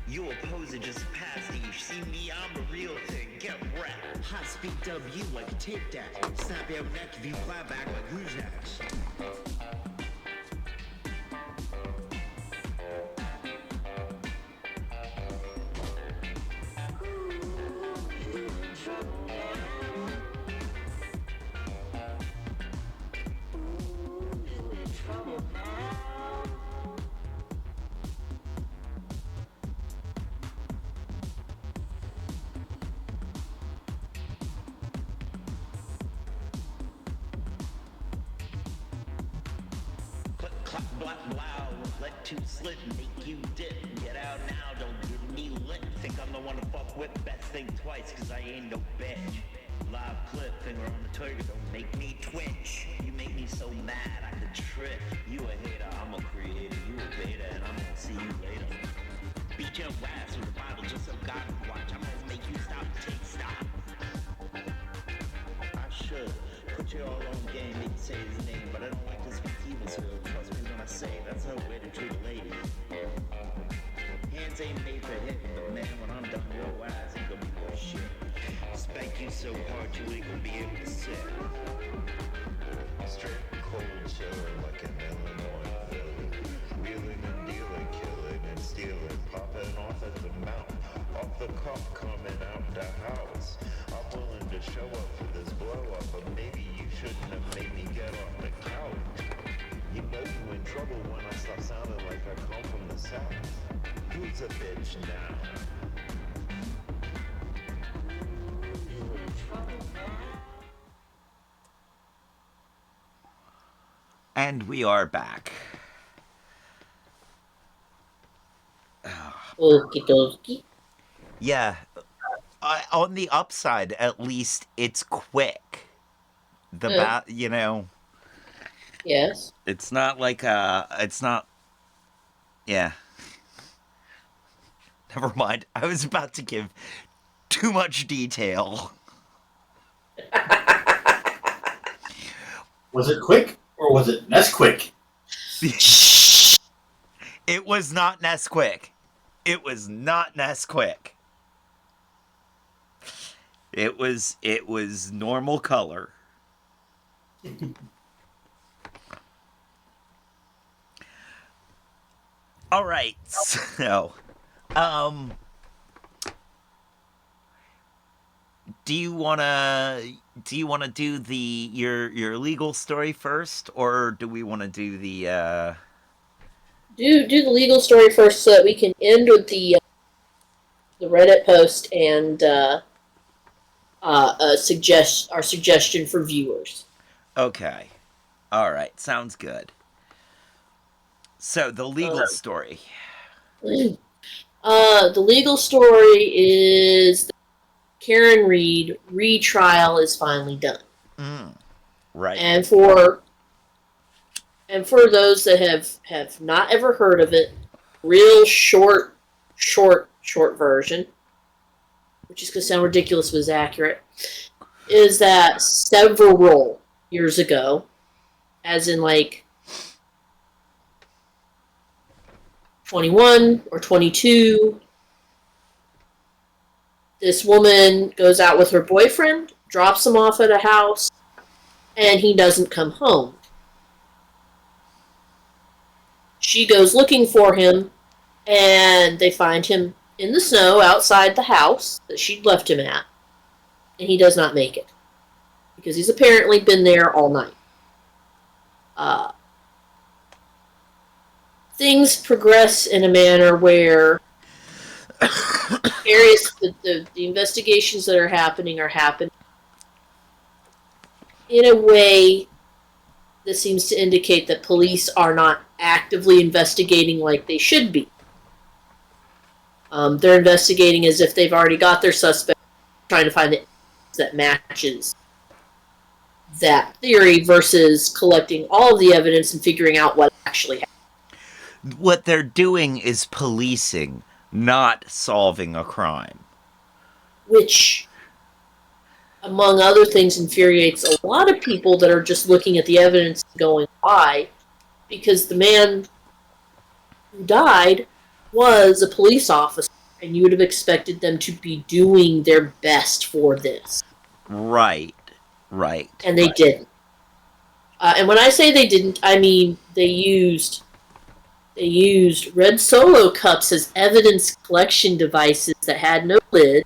You oppose it just pastiche. See me, I'm the real thing. Get wrecked. Hot speak W like a tic tac. Snap your neck if you fly back like Rujaks. Black blow, let two slip, make you dip. Get out now, don't get me lit. Think I'm the one to fuck with, best think twice, cause I ain't no bitch. Live clip, finger on the trigger, don't make me twitch. You make me so mad, I could trip. You a hater, I'm a creator, you a beta, and I'm gonna see you later. Beat your ass with the Bible just so God can watch. I'm gonna make you stop, take stop. I should put you all on game, make you say his name, but I don't like to speak evil, so trust me when I say that's no way to treat a lady. Hands ain't made for hitting, but man, when I'm done, your ass ain't gonna be worth shit. Spank you so hard you ain't gonna be able to sit. Straight cold chillin' like an Illinois Philly. Wheeling and dealing, killing and stealing, popping off at the mouth, off the cuff coming out the house. I'm willing to show up for this blow up, but maybe you shouldn't have made me get off the couch. You know you in finish now. And we are back. Okie dokie. Yeah. On the upside, at least, it's quick. You know. Yes. It's not like it's not. Yeah. Never mind. I was about to give too much detail. Was it quick or was it Nesquik? It was not Nesquik. It was not Nesquik. It was normal color. All right. So, do you wanna do your legal story first, or do we want to do the Do the legal story first so that we can end with the Reddit post and suggest our suggestion for viewers. Okay. All right. Sounds good. So the legal story. The legal story is Karen Reed retrial is finally done. Right. And for those that have not ever heard of it, real short version, which is going to sound ridiculous but is accurate, is that several years ago, as in like 21 or 22, this woman goes out with her boyfriend, drops him off at a house, and he doesn't come home. She goes looking for him, and they find him in the snow outside the house that she'd left him at, and he does not make it because he's apparently been there all night. Things progress in a manner where the investigations that are happening in a way that seems to indicate that police are not actively investigating like they should be. They're investigating as if they've already got their suspect, trying to find the evidence that matches that theory versus collecting all of the evidence and figuring out what actually happened. What they're doing is policing, not solving a crime. Which, among other things, infuriates a lot of people that are just looking at the evidence and going, why? Because the man who died was a police officer, and you would have expected them to be doing their best for this. Right. And they didn't. And when I say they didn't, I mean they used red Solo cups as evidence collection devices that had no lid.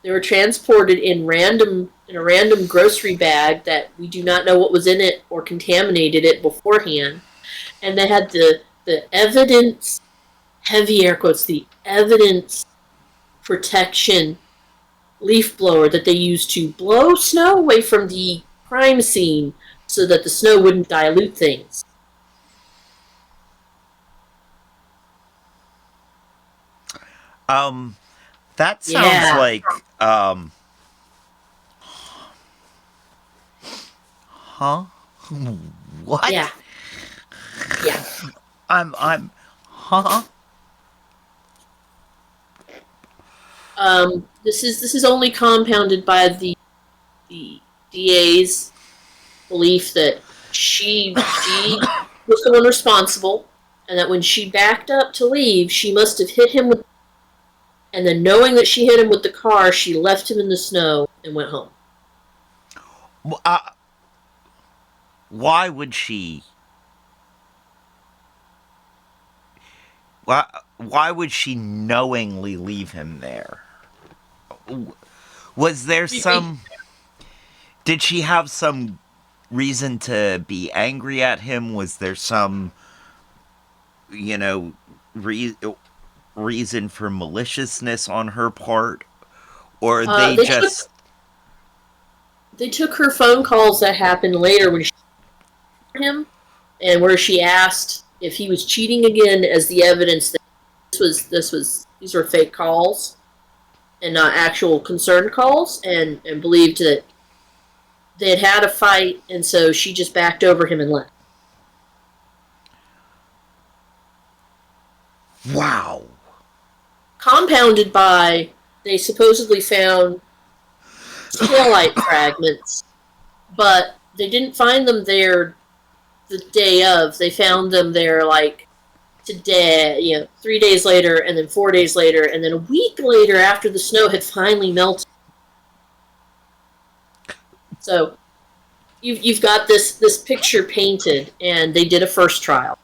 They were transported in a random grocery bag that we do not know what was in it or contaminated it beforehand. And they had the evidence, heavy air quotes, the evidence protection leaf blower that they used to blow snow away from the crime scene so that the snow wouldn't dilute things. That sounds like, huh? What? Yeah. Huh? This is only compounded by the DA's belief that she was the one responsible, and that when she backed up to leave, she must have hit him with. And then, knowing that she hit him with the car, she left him in the snow and went home. Why would she? Why would she knowingly leave him there? Was there some? Did she have some reason to be angry at him? Was there some, reason for maliciousness on her part, or they took her phone calls that happened later when she him, and where she asked if he was cheating again as the evidence that these were fake calls and not actual concerned calls, and believed that they had a fight, and so she just backed over him and left. Wow. Compounded by, they supposedly found taillight fragments, but they didn't find them there the day of. They found them there like today, 3 days later, and then 4 days later, and then a week later after the snow had finally melted. So you've got this picture painted, and they did a first trial,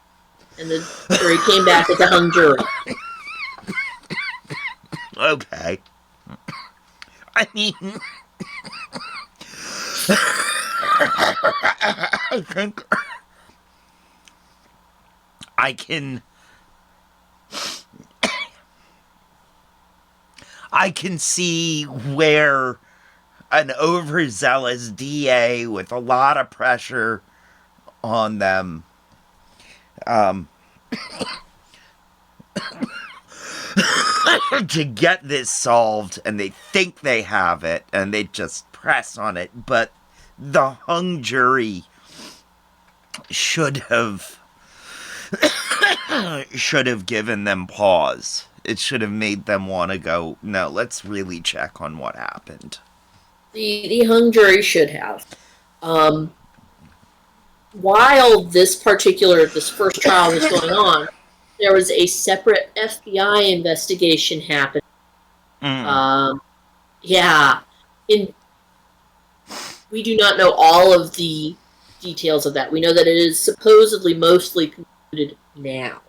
and the jury came back with a hung jury. Okay. I mean, I think I can see where an overzealous DA with a lot of pressure on them to get this solved, and they think they have it, and they just press on it, but the hung jury should have given them pause. It should have made them want to go, no, let's really check on what happened. The hung jury should have. While this first trial was going on, there was a separate FBI investigation happening. We do not know all of the details of that. We know that it is supposedly mostly concluded now.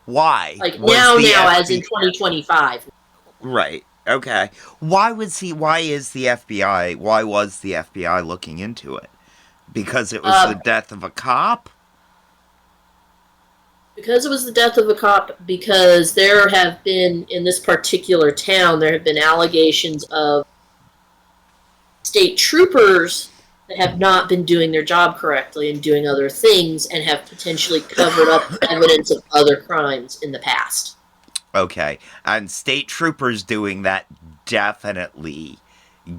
Why? Like now, as in 2025. Right. Okay. Why was the FBI looking into it? Because it was the death of a cop? Because it was the death of a cop, because there have been, in this particular town, there have been allegations of state troopers that have not been doing their job correctly and doing other things, and have potentially covered up evidence of other crimes in the past. Okay. And state troopers doing that definitely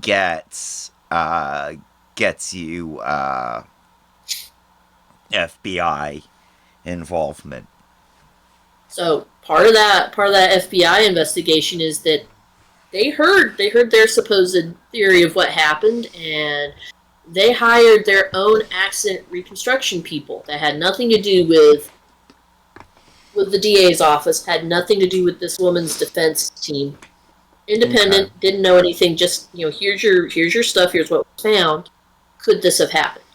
gets you FBI involvement. So part of that FBI investigation is that they heard their supposed theory of what happened, and they hired their own accident reconstruction people that had nothing to do with the DA's office, had nothing to do with this woman's defense team. Independent, didn't know anything, just, here's your stuff, here's what was found. Could this have happened?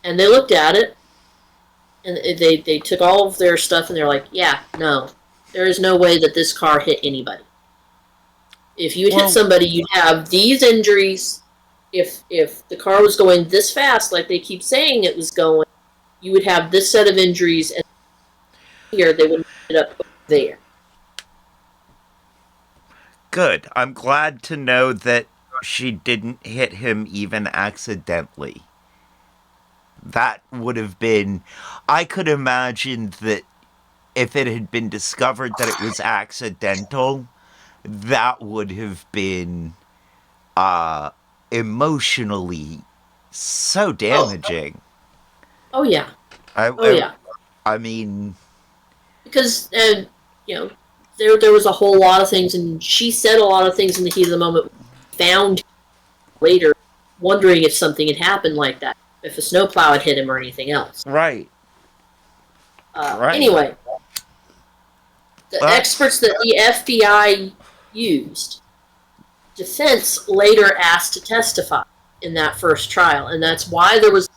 And they looked at it, and they took all of their stuff, and they're like, yeah, no, there is no way that this car hit anybody. If you'd hit somebody, you'd have these injuries. If the car was going this fast, like they keep saying it was going, you would have this set of injuries, and here they would end up there. Good. I'm glad to know that she didn't hit him even accidentally. That would have been... I could imagine that if it had been discovered that it was accidental, that would have been emotionally so damaging. Oh yeah. Yeah. I mean... Because, there was a whole lot of things, and she said a lot of things in the heat of the moment, found later, wondering if something had happened like that, if a snowplow had hit him or anything else. Right. Anyway, the experts that the FBI used, defense later asked to testify in that first trial, and that's why there was...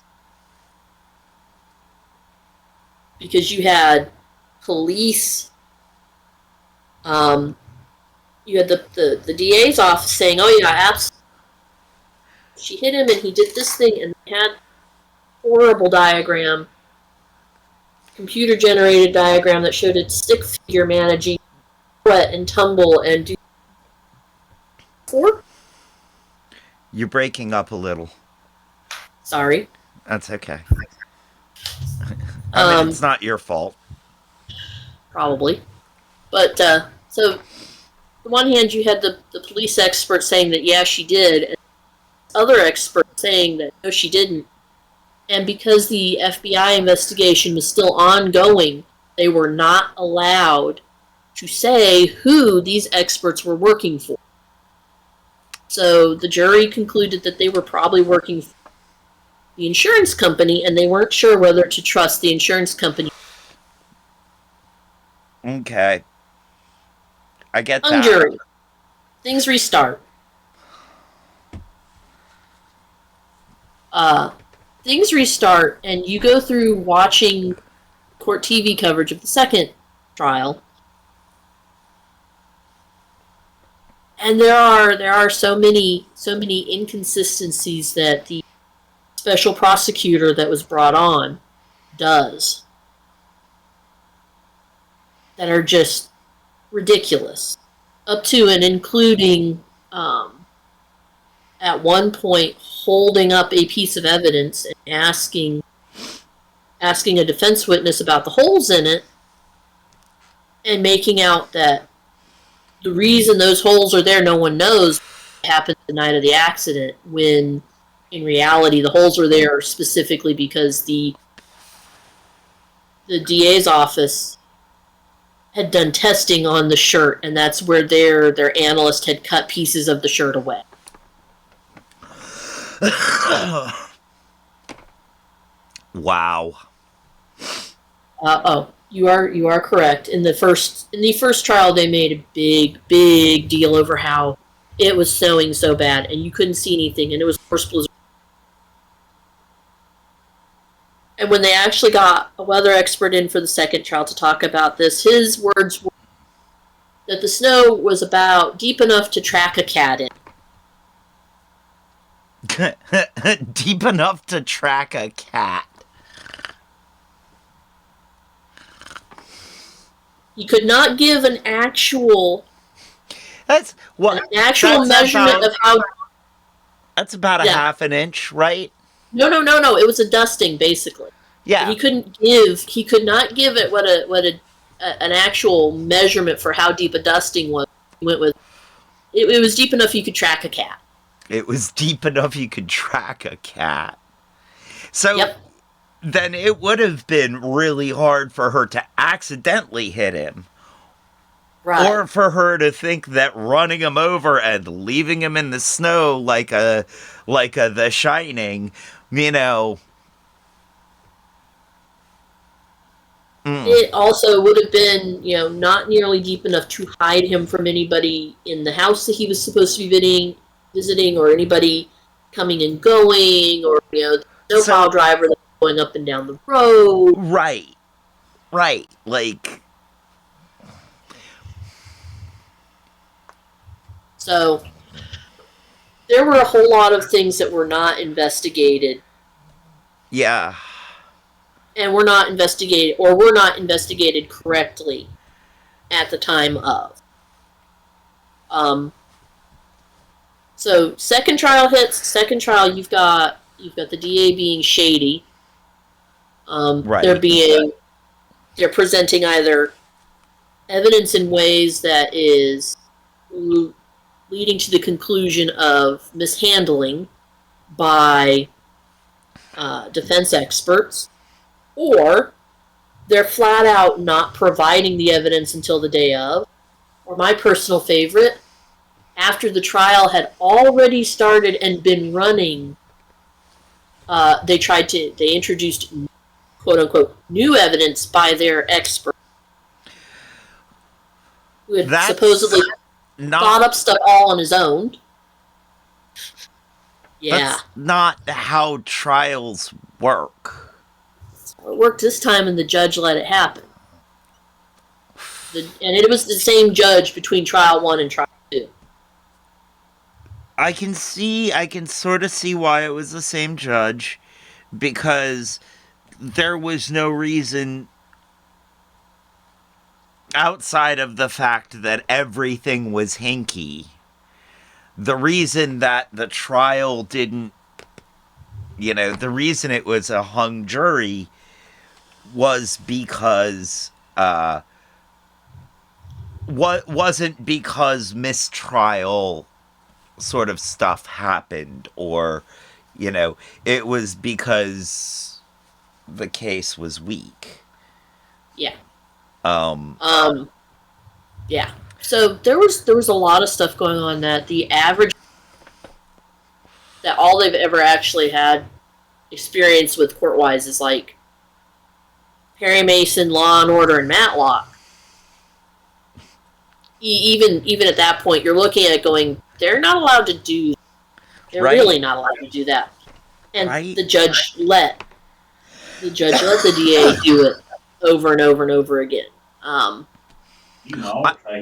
Because you had police... you had the DA's office saying, oh yeah, absolutely, she hit him and he did this thing, and they had horrible diagram, computer generated diagram that showed a stick figure managing sweat and tumble and do for? You're breaking up a little. Sorry. That's okay. I mean, it's not your fault. Probably. But, so, on the one hand, you had the police expert saying that, yeah, she did, and other experts saying that, no, she didn't. And because the FBI investigation was still ongoing, they were not allowed to say who these experts were working for. So the jury concluded that they were probably working for the insurance company, and they weren't sure whether to trust the insurance company. Okay. I get that. On jury. Things restart. Things restart, and you go through watching court TV coverage of the second trial. And there are so many inconsistencies that the special prosecutor that was brought on does that are just ridiculous, up to and including at one point holding up a piece of evidence and asking a defense witness about the holes in it, and making out that the reason those holes are there, no one knows, happened the night of the accident, when in reality the holes were there specifically because the DA's office had done testing on the shirt, and that's where their analyst had cut pieces of the shirt away. Wow. You are correct. In the first trial, they made a big deal over how it was snowing so bad and you couldn't see anything, and it was horse blizzard. And when they actually got a weather expert in for the second trial to talk about this, his words were that the snow was about deep enough to track a cat in. Deep enough to track a cat. He could not give an actual measurement of how. That's about a half an inch, right? No. It was a dusting, basically. Yeah. He could not give it an actual measurement for how deep a dusting was. He went with it was deep enough you could track a cat. It was deep enough you could track a cat. So then it would have been really hard for her to accidentally hit him. Right. Or for her to think that running him over and leaving him in the snow like a The Shining, you know. It also would have been, not nearly deep enough to hide him from anybody in the house that he was supposed to be visiting, or anybody coming and going, or the snowplow driver that's going up and down the road. Right. Like. So there were a whole lot of things that were not investigated. Yeah. And were not investigated correctly at the time of. So second trial hits. Second trial, you've got the DA being shady. Right. They're presenting either evidence in ways that is leading to the conclusion of mishandling by defense experts, or they're flat out not providing the evidence until the day of, or my personal favorite, after the trial had already started and been running, they introduced quote-unquote new evidence by their expert, who had supposedly thought up stuff all on his own. Yeah. That's not how trials work. It worked this time, and the judge let it happen. And it was the same judge between trial 1 and trial 2. I can sort of see why it was the same judge, because there was no reason outside of the fact that everything was hinky, the reason that the trial didn't, the reason it was a hung jury was because, wasn't because mistrial sort of stuff happened, or, it was because the case was weak. Yeah. Yeah. So there was a lot of stuff going on that the average, that all they've ever actually had experience with court-wise is like Perry Mason, Law and Order, and Matlock. Even at that point, you're looking at it going, they're not allowed to do. They're Right. really not allowed to do that. And Right. the judge let the DA do it over and over and over again. Trying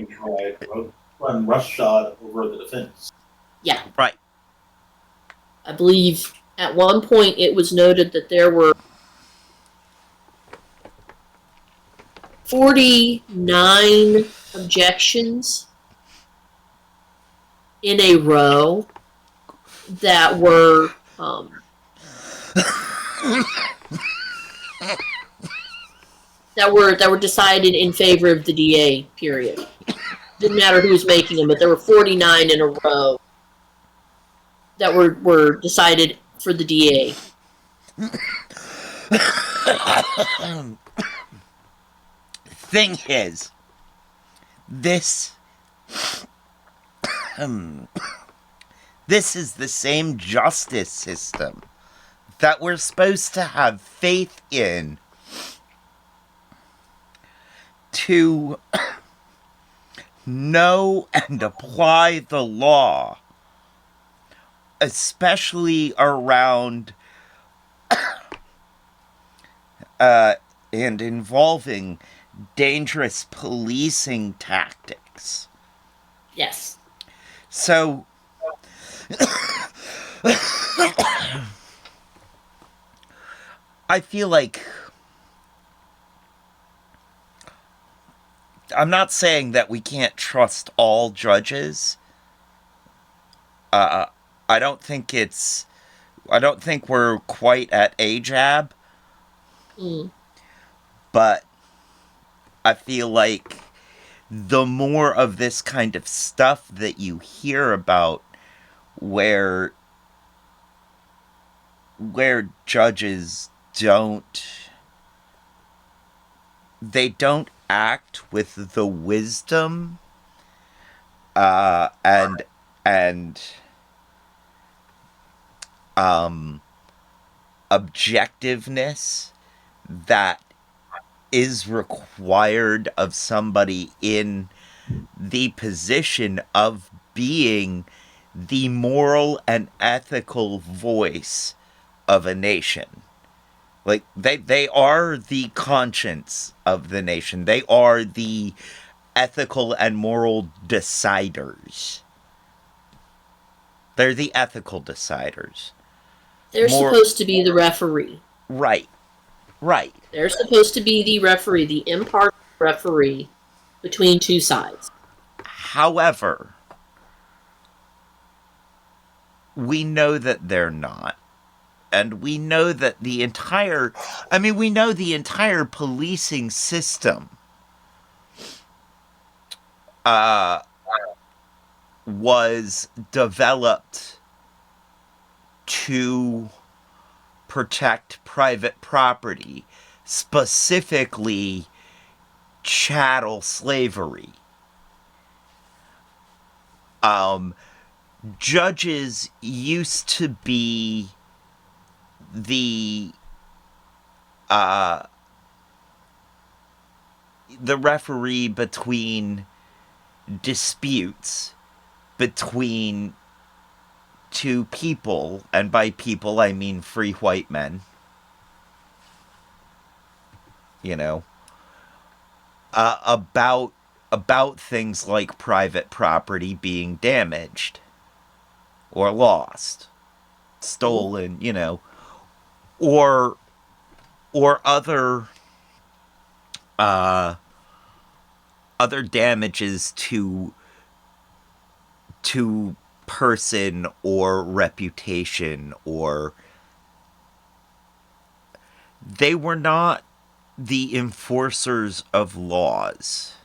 to run roughshod over the defense. Yeah. Right. I believe at one point it was noted that there were 49 objections in a row that were that were decided in favor of the DA. Period. Didn't matter who was making them, but there were 49 in a row that were decided for the DA. Thing is, this is the same justice system that we're supposed to have faith in to know and apply the law, especially around and involving dangerous policing tactics. Yes. So I feel like I'm not saying that we can't trust all judges. I don't think we're quite at AJAB. But I feel like the more of this kind of stuff that you hear about where judges don't act with the wisdom and objectiveness that is required of somebody in the position of being the moral and ethical voice of a nation. Like, they are the conscience of the nation. They are the ethical and moral deciders. They're the ethical deciders. They're supposed to be the referee. Right. Right. They're supposed to be the referee, the impartial referee between two sides. However, we know that they're not. And we know that the entire policing system was developed to protect private property, specifically chattel slavery. Judges used to be the referee between disputes between two people, and by people I mean free white men, about things like private property being damaged or lost, stolen, or other other damages to person or reputation, or they were not the enforcers of laws.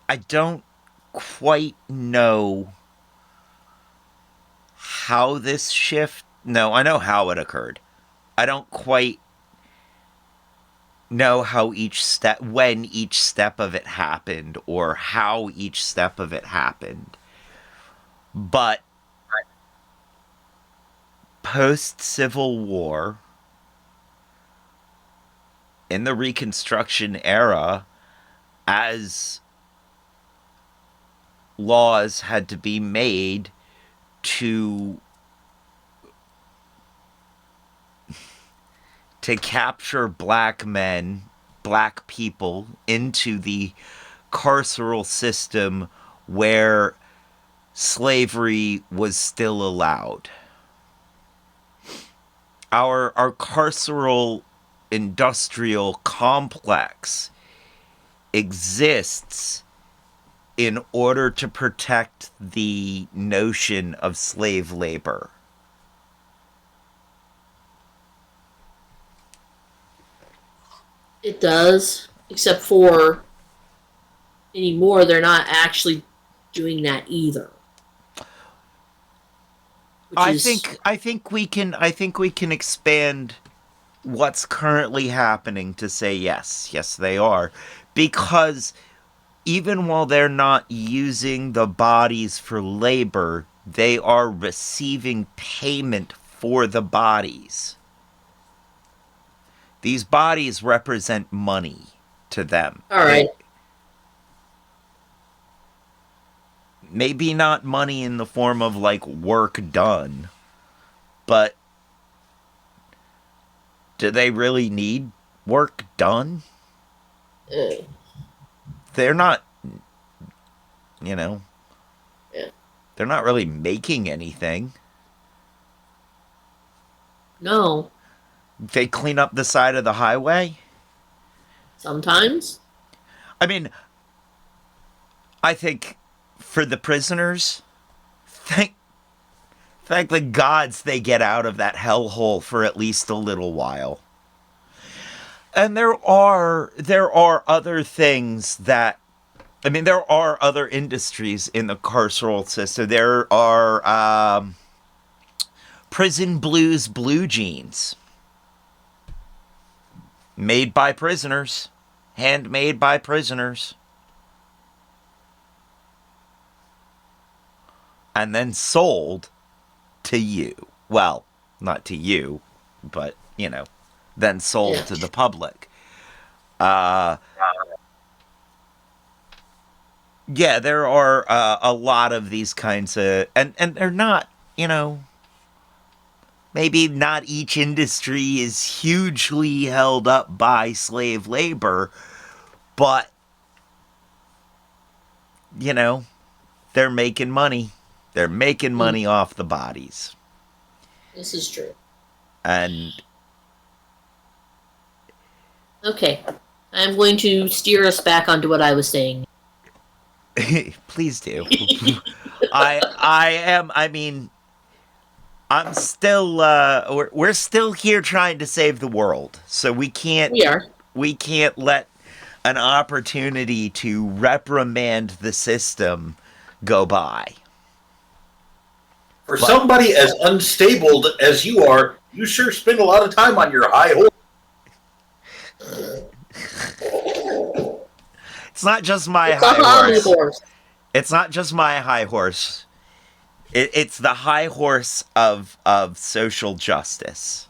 I don't quite know how this shift... No, I know how it occurred. I don't quite know how when each step of it happened, or how each step of it happened. But post-Civil War, in the Reconstruction era, as laws had to be made to capture black men, black people, into the carceral system where slavery was still allowed. Our carceral industrial complex exists in order to protect the notion of slave labor. It does, except for anymore, they're not actually doing that either. I think we can expand what's currently happening to say yes, they are, because even while they're not using the bodies for labor, they are receiving payment for the bodies. These bodies represent money to them. All right. Maybe not money in the form of, like, work done, but do they really need work done? They're not, they're not really making anything. No. They clean up the side of the highway? Sometimes. I mean, I think for the prisoners, thank the gods they get out of that hellhole for at least a little while. And there are other things that, I mean, there are other industries in the carceral system. There are prison blues blue jeans. Made by prisoners. Handmade by prisoners. And then sold to you. Well, not to you, but, then sold to the public. Yeah, there are a lot of these kinds of... And they're not, maybe not each industry is hugely held up by slave labor, but, they're making money. They're making money off the bodies. This is true. And... Okay. I'm going to steer us back onto what I was saying. Please do. I'm still, we're still here trying to save the world. So we can't let an opportunity to reprimand the system go by. For somebody as unstable as you are, you sure spend a lot of time on your high horse. It's not just my high horse. It's not just my high horse. It's the high horse of social justice.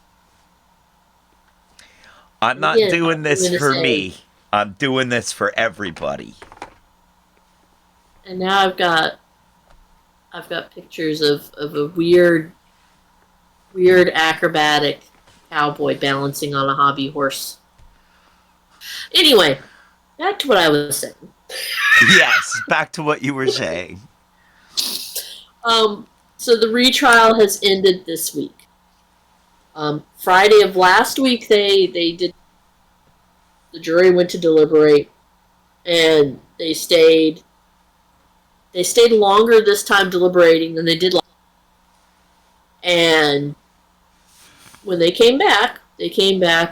I'm not doing this for me. I'm doing this for everybody. And now I've got pictures of a weird acrobatic cowboy balancing on a hobby horse. Anyway, back to what I was saying. Yes, back to what you were saying. So the retrial has ended this week. Friday of last week, they did. The jury went to deliberate, and they stayed. They stayed longer this time deliberating than they did last. And when they came back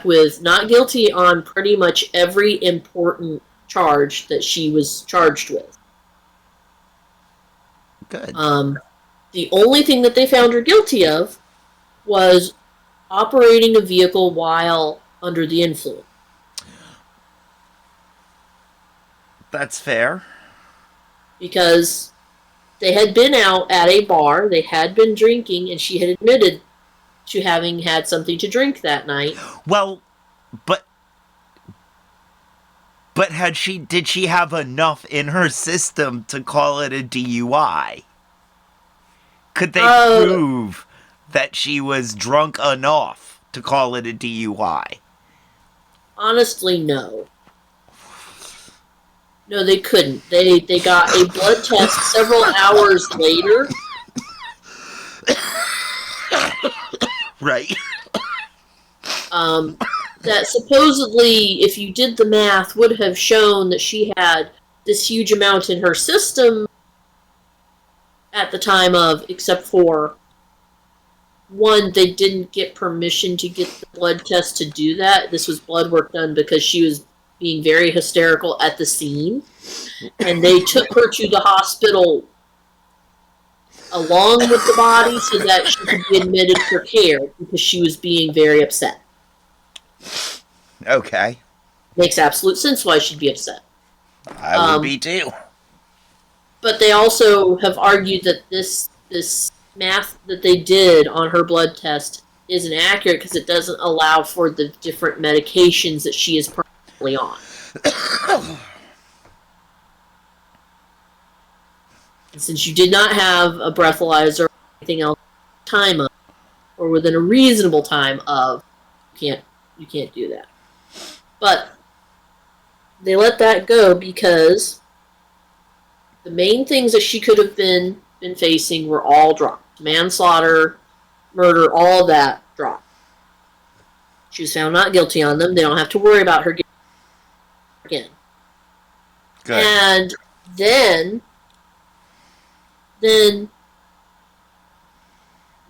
with not guilty on pretty much every important charge that she was charged with. Good. The only thing that they found her guilty of was operating a vehicle while under the influence. That's fair. Because they had been out at a bar, they had been drinking, and she had admitted to having had something to drink that night. Well, but did she have enough in her system to call it a DUI? Could they prove that she was drunk enough to call it a DUI? Honestly, no. No, they couldn't. They got a blood test several hours later. Right. That supposedly, if you did the math, would have shown that she had this huge amount in her system at the time of, except for one, they didn't get permission to get the blood test to do that. This was blood work done because she was being very hysterical at the scene. And they took her to the hospital along with the body so that she could be admitted for care because she was being very upset. Okay. Makes absolute sense why she'd be upset. I would be too. But they also have argued that this math that they did on her blood test isn't accurate because it doesn't allow for the different medications that she is currently on. And since you did not have a breathalyzer or anything else time of, or within a reasonable time of, you can't do that. But they let that go because the main things that she could have been facing were all dropped. Manslaughter, murder, all of that dropped. She was found not guilty on them. They don't have to worry about her again. Good. And then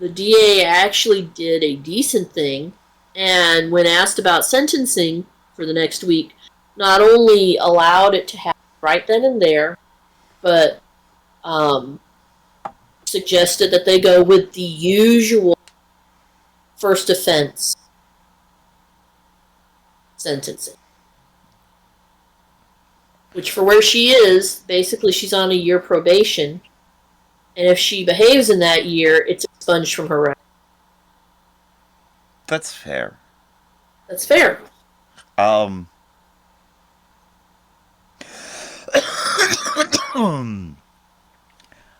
the DA actually did a decent thing, and when asked about sentencing for the next week, not only allowed it to happen right then and there, but suggested that they go with the usual first offense sentencing. Which, for where she is, basically she's on a year probation, and if she behaves in that year, it's expunged from her record. That's fair. That's fair.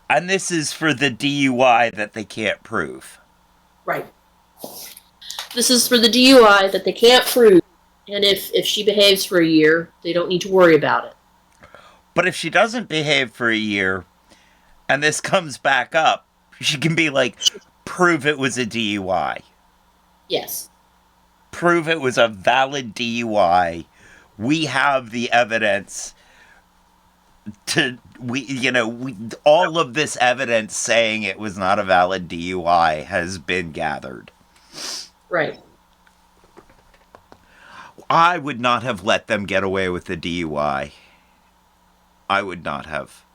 And this is for the DUI that they can't prove. Right. This is for the DUI that they can't prove, and if she behaves for a year, they don't need to worry about it. But if she doesn't behave for a year, and this comes back up, she can be like, prove it was a DUI. Yes. Prove it was a valid DUI. We have the evidence all of this evidence saying it was not a valid DUI has been gathered. Right. I would not have let them get away with the DUI. I would not have.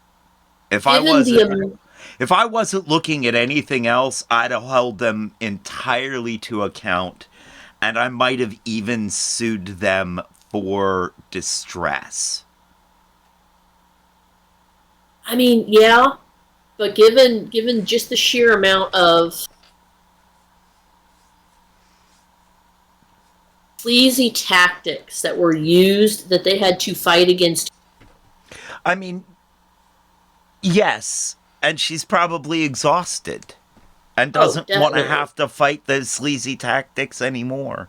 If I wasn't looking at anything else, I'd have held them entirely to account, and I might have even sued them for distress. I mean, yeah, but given just the sheer amount of sleazy tactics that were used that they had to fight against. I mean, yes, and she's probably exhausted and doesn't want to have to fight the sleazy tactics anymore.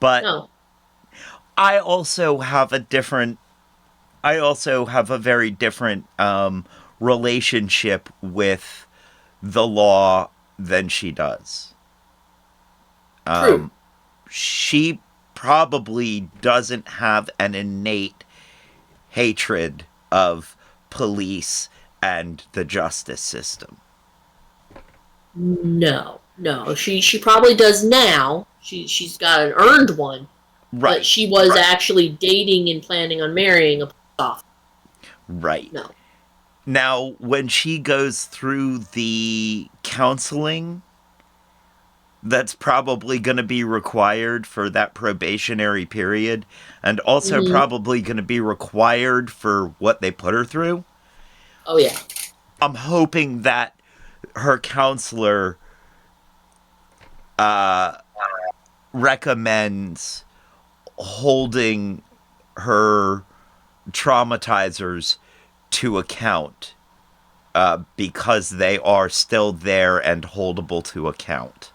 But no. I also have a very different relationship with the law than she does. True. She probably doesn't have an innate hatred of police and the justice system. No. She probably does now. She's got an earned one. Right. But she was actually dating and planning on marrying a police officer. Right. No. Now, when she goes through the counseling, that's probably going to be required for that probationary period, and also probably going to be required for what they put her through. Oh, yeah. I'm hoping that her counselor recommends holding her traumatizers to account, because they are still there and holdable to account.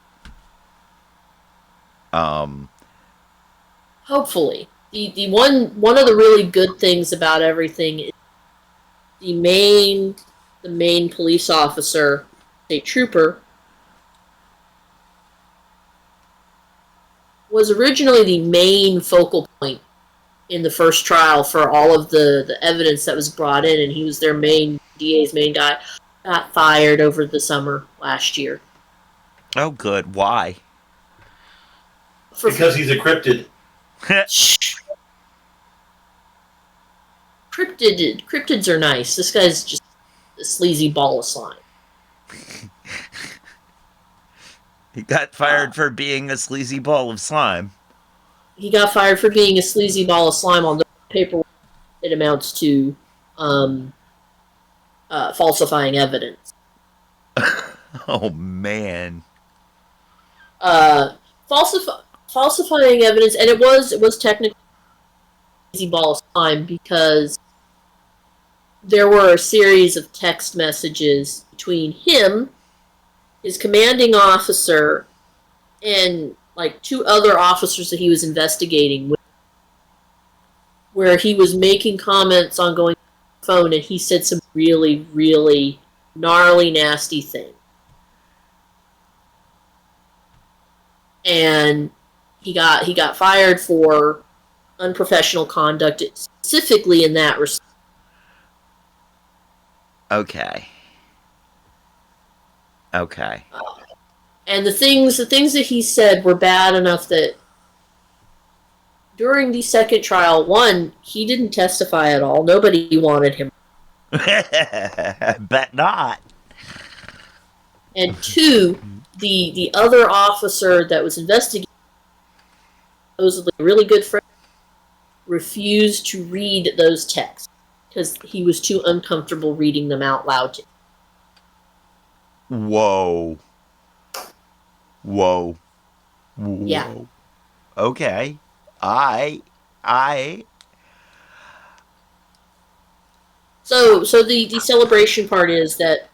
Hopefully. The one of the really good things about everything is the main police officer, state trooper, was originally the main focal point in the first trial for all of the evidence that was brought in, and he was their DA's main guy. Got fired over the summer last year. Oh, good. Why? Because he's a cryptid. Cryptids are nice. This guy's just a sleazy ball of slime. He got fired for being a sleazy ball of slime. He got fired for being a sleazy ball of slime. On the paperwork, it amounts to falsifying evidence. Oh, man. Falsifying evidence, and it was technically a sleazy ball of slime because there were a series of text messages between him, his commanding officer, and like two other officers that he was investigating, where he was making comments on going to the phone, and he said some really, really gnarly, nasty things. And he got fired for unprofessional conduct, specifically in that respect. Okay. And the things that he said were bad enough that during the second trial, one, he didn't testify at all. Nobody wanted him. Bet not. And two, the other officer that was investigating, supposedly a really good friend, refused to read those texts because he was too uncomfortable reading them out loud to him. Whoa. Yeah. Okay. So the celebration part is that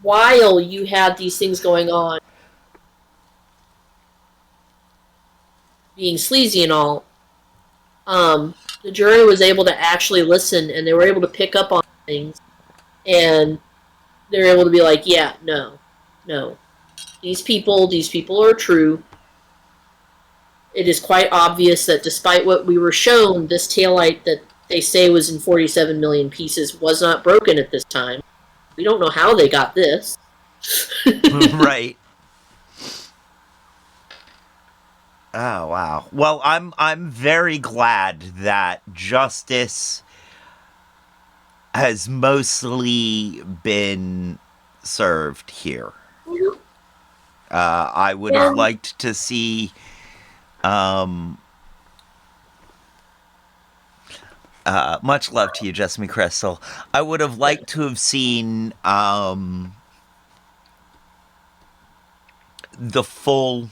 while you had these things going on, being sleazy and all, the jury was able to actually listen, and they were able to pick up on things, and they were able to be like, yeah, no. These people are true. It is quite obvious that despite what we were shown, this taillight that they say was in 47 million pieces was not broken at this time. We don't know how they got this. Right. Oh, wow. Well, I'm very glad that justice has mostly been served here. I would have liked to see much love to you, Jessamy Crystal. I would have liked to have seen the full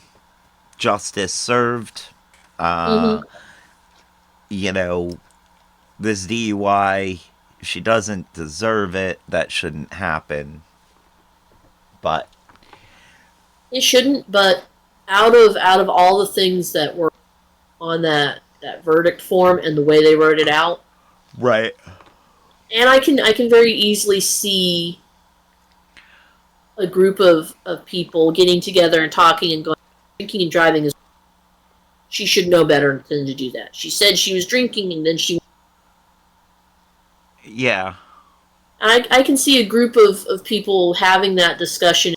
justice served. You know, this DUI, she doesn't deserve it. That shouldn't happen. But it shouldn't. But out of all the things that were on that verdict form and the way they wrote it out, right. And I can very easily see a group of people getting together and talking and going, drinking and driving is, she should know better than to do that. She said she was drinking and then she. Yeah. I can see a group of people having that discussion.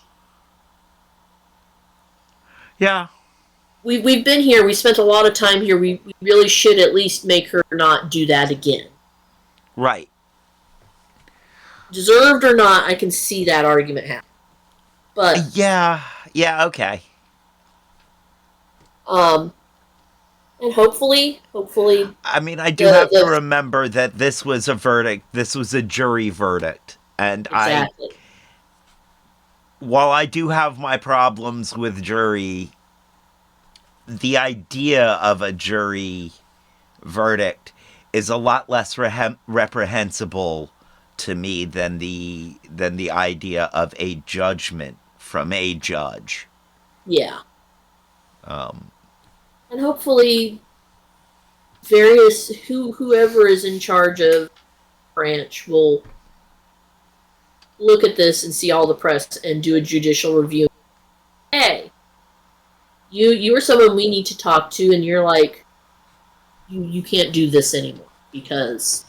Yeah. We've been here. We spent a lot of time here. We really should at least make her not do that again. Right. Deserved or not, I can see that argument happen. But yeah, okay. And hopefully. I mean, I do have to remember that this was a verdict. This was a jury verdict, and exactly. While I do have my problems with jury, the idea of a jury verdict is a lot less reprehensible to me than the idea of a judgment from a judge. Yeah. And hopefully, whoever is in charge of branch will look at this and see all the press and do a judicial review. Hey, you are someone we need to talk to, and you're like, you can't do this anymore because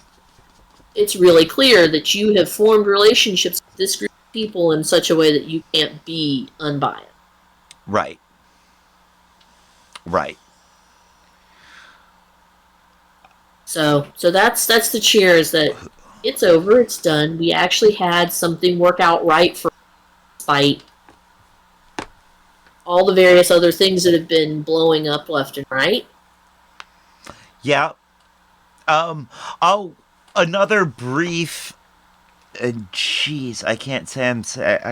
it's really clear that you have formed relationships with this group of people in such a way that you can't be unbiased. Right. So that's the cheers that it's over, it's done. We actually had something work out right for despite all the various other things that have been blowing up left and right. Yeah. Another brief. Jeez, I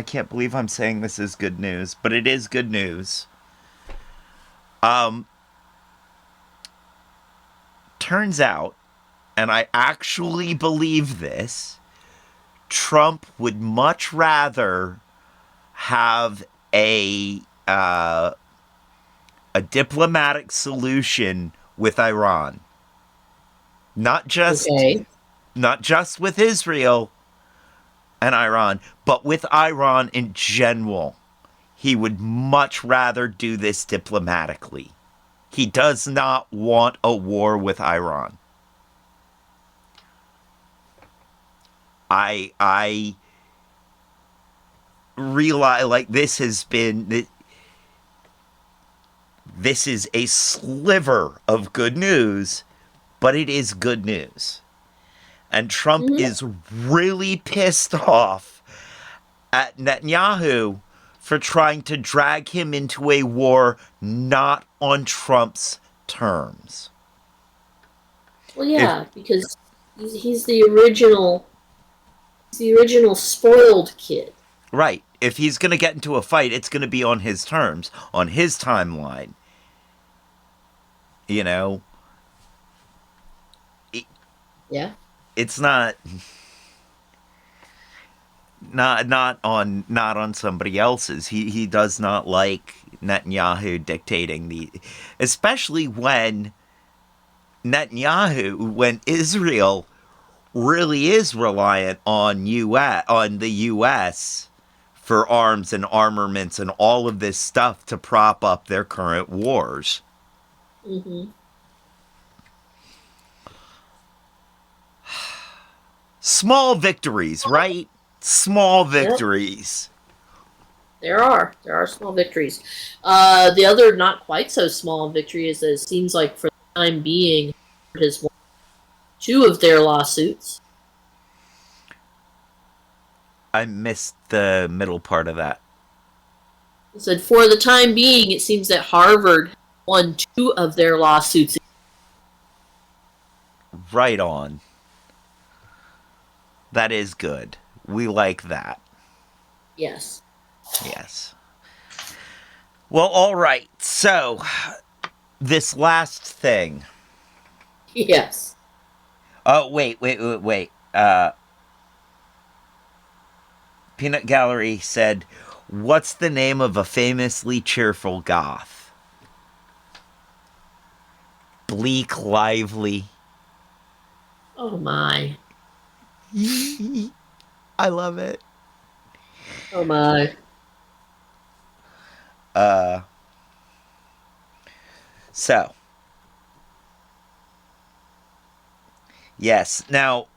can't believe I'm saying this is good news, but it is good news. Turns out, and I actually believe this, Trump would much rather have a diplomatic solution with Iran. Not just with Israel and Iran, but with Iran in general. He would much rather do this diplomatically. He does not want a war with Iran. I realize, like, this is a sliver of good news, but it is good news. And Trump is really pissed off at Netanyahu for trying to drag him into a war not on Trump's terms. Well, yeah, because he's the original spoiled kid. Right. If he's going to get into a fight, it's going to be on his terms, on his timeline. You know? Yeah. It's not on somebody else's. He does not like Netanyahu dictating especially when Israel really is reliant on the US for arms and armaments and all of this stuff to prop up their current wars. Mm-hmm. Small victories, right? Small victories. There are small victories. The other not quite so small victory is that it seems like for the time being, has won 2 of their lawsuits. I missed the middle part of that. It said for the time being, it seems that Harvard won 2 of their lawsuits. Right on. That is good. We like that. Yes. Well, all right. So, this last thing. Yes. Oh, wait. Peanut Gallery said, "What's the name of a famously cheerful goth?" Bleak Lively. Oh my. I love it. Oh my. So, yes. Now,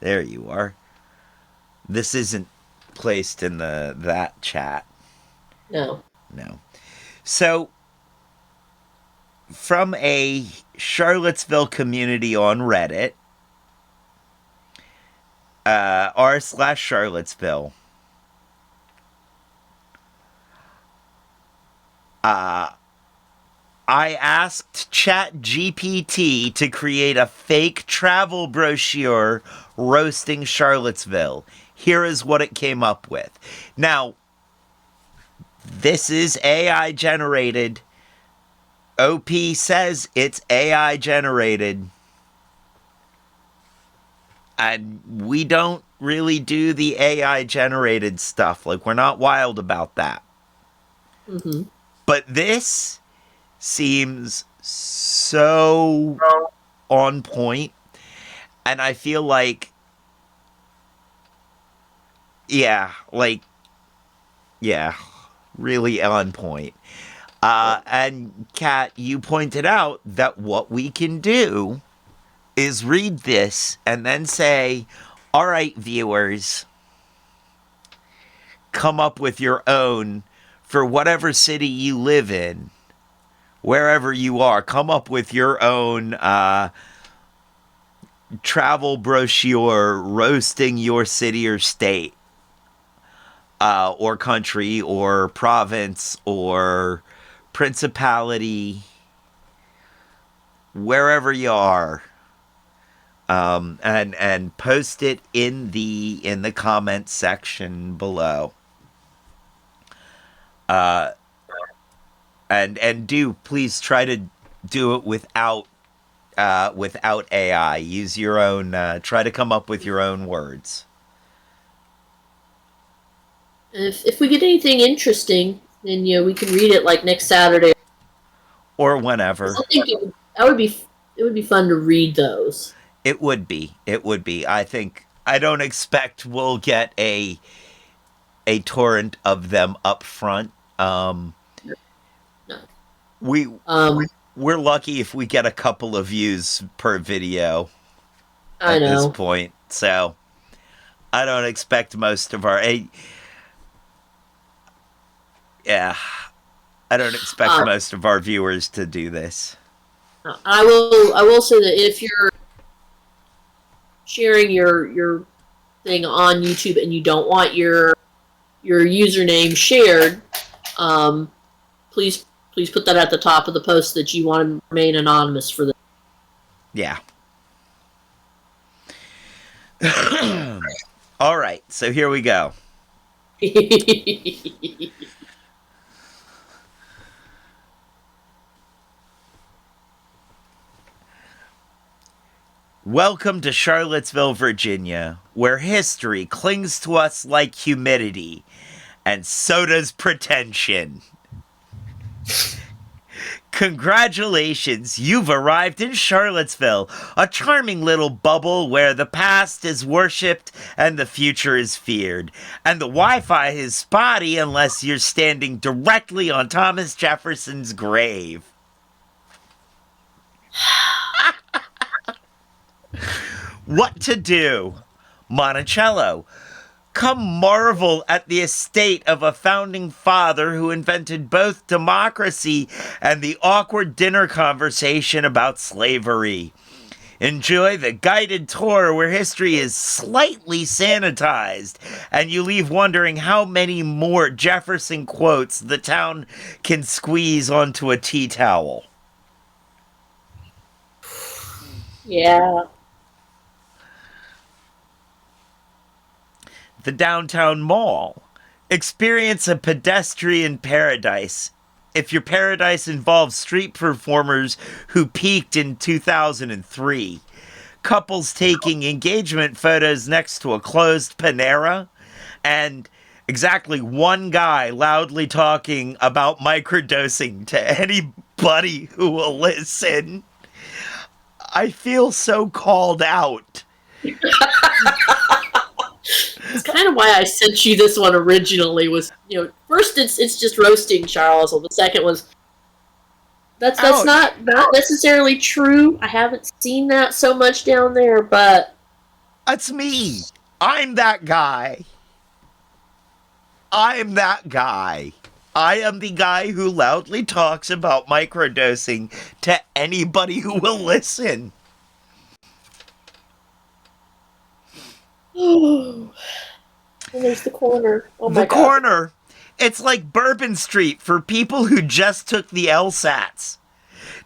there you are. This isn't placed in that chat. No. No. So, from a Charlottesville community on Reddit, r/Charlottesville, I asked ChatGPT to create a fake travel brochure roasting Charlottesville. Here is what it came up with. Now, this is AI generated. OP says it's AI generated. And we don't really do the AI generated stuff. Like, we're not wild about that. Mm-hmm. But this seems so on point, and I feel like, really on point. And Kat, you pointed out that what we can do is read this and then say, all right, viewers, come up with your own for whatever city you live in. Wherever you are, come up with your own travel brochure roasting your city or state, or country, or province, or principality, wherever you are, and post it in the comment section below. And do please try to do it without AI. Use your own. Try to come up with your own words. If we get anything interesting, then we can read it like next Saturday or whenever. I think it would be fun to read those. It would be. I don't expect we'll get a torrent of them up front. No. We're lucky if we get a couple of views per video at this point. So I don't expect most of our I don't expect most of our viewers to do this. I will say that if you're sharing your thing on YouTube and you don't want your username shared, please put that at the top of the post that you want to remain anonymous for this. Yeah. All right, so here we go. Welcome to Charlottesville, Virginia, where history clings to us like humidity, and so does pretension. Congratulations, you've arrived in Charlottesville, a charming little bubble where the past is worshipped and the future is feared, and the Wi-Fi is spotty unless you're standing directly on Thomas Jefferson's grave. What to do? Monticello. Come marvel at the estate of a founding father who invented both democracy and the awkward dinner conversation about slavery. Enjoy the guided tour where history is slightly sanitized, and you leave wondering how many more Jefferson quotes the town can squeeze onto a tea towel. Yeah. The downtown mall. Experience a pedestrian paradise. If your paradise involves street performers who peaked in 2003, couples taking engagement photos next to a closed Panera, and exactly one guy loudly talking about microdosing to anybody who will listen. I feel so called out. It's kind of why I sent you this one originally. Was first it's just roasting Charles. The second was that's not necessarily true. I haven't seen that so much down there, but that's me. I'm that guy. I'm that guy. I am the guy who loudly talks about microdosing to anybody who will listen. And there's the corner. Oh my God. The corner. It's like Bourbon Street for people who just took the LSATs.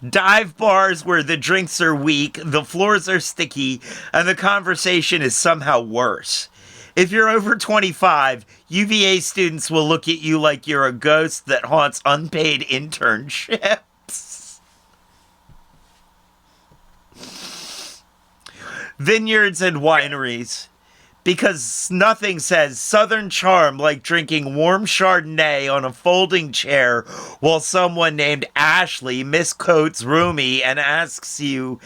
Dive bars where the drinks are weak, the floors are sticky, and the conversation is somehow worse. If you're over 25, UVA students will look at you like you're a ghost that haunts unpaid internships. Vineyards and wineries. Because nothing says Southern charm like drinking warm Chardonnay on a folding chair while someone named Ashley misquotes Rumi and asks you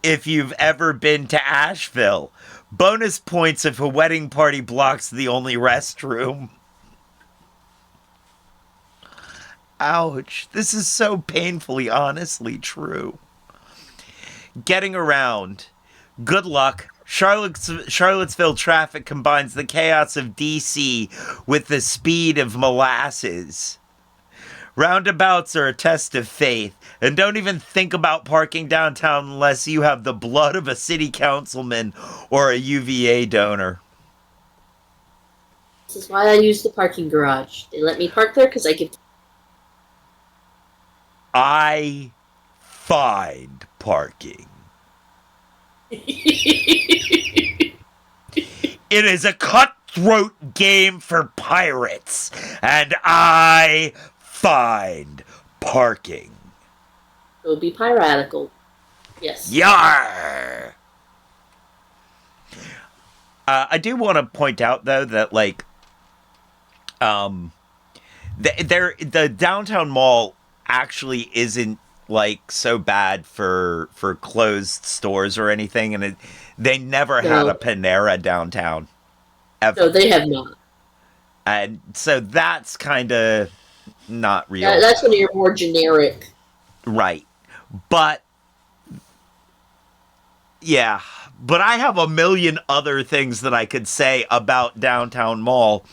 if you've ever been to Asheville. Bonus points if a wedding party blocks the only restroom. Ouch. This is so painfully, honestly true. Getting around. Good luck. Charlottesville traffic combines the chaos of DC with the speed of molasses. Roundabouts are a test of faith, and don't even think about parking downtown unless you have the blood of a city councilman or a UVA donor. This is why I use the parking garage. They let me park there because I find parking. It is a cutthroat game for pirates, and I find parking. It would be piratical. Yes. Yar! I do want to point out, though, that, the downtown mall actually isn't, so bad for closed stores or anything, and they never had a Panera downtown. Ever. No, they have not. And so that's kind of not real. That's when you're more generic. Right. But, yeah. But I have a million other things that I could say about Downtown Mall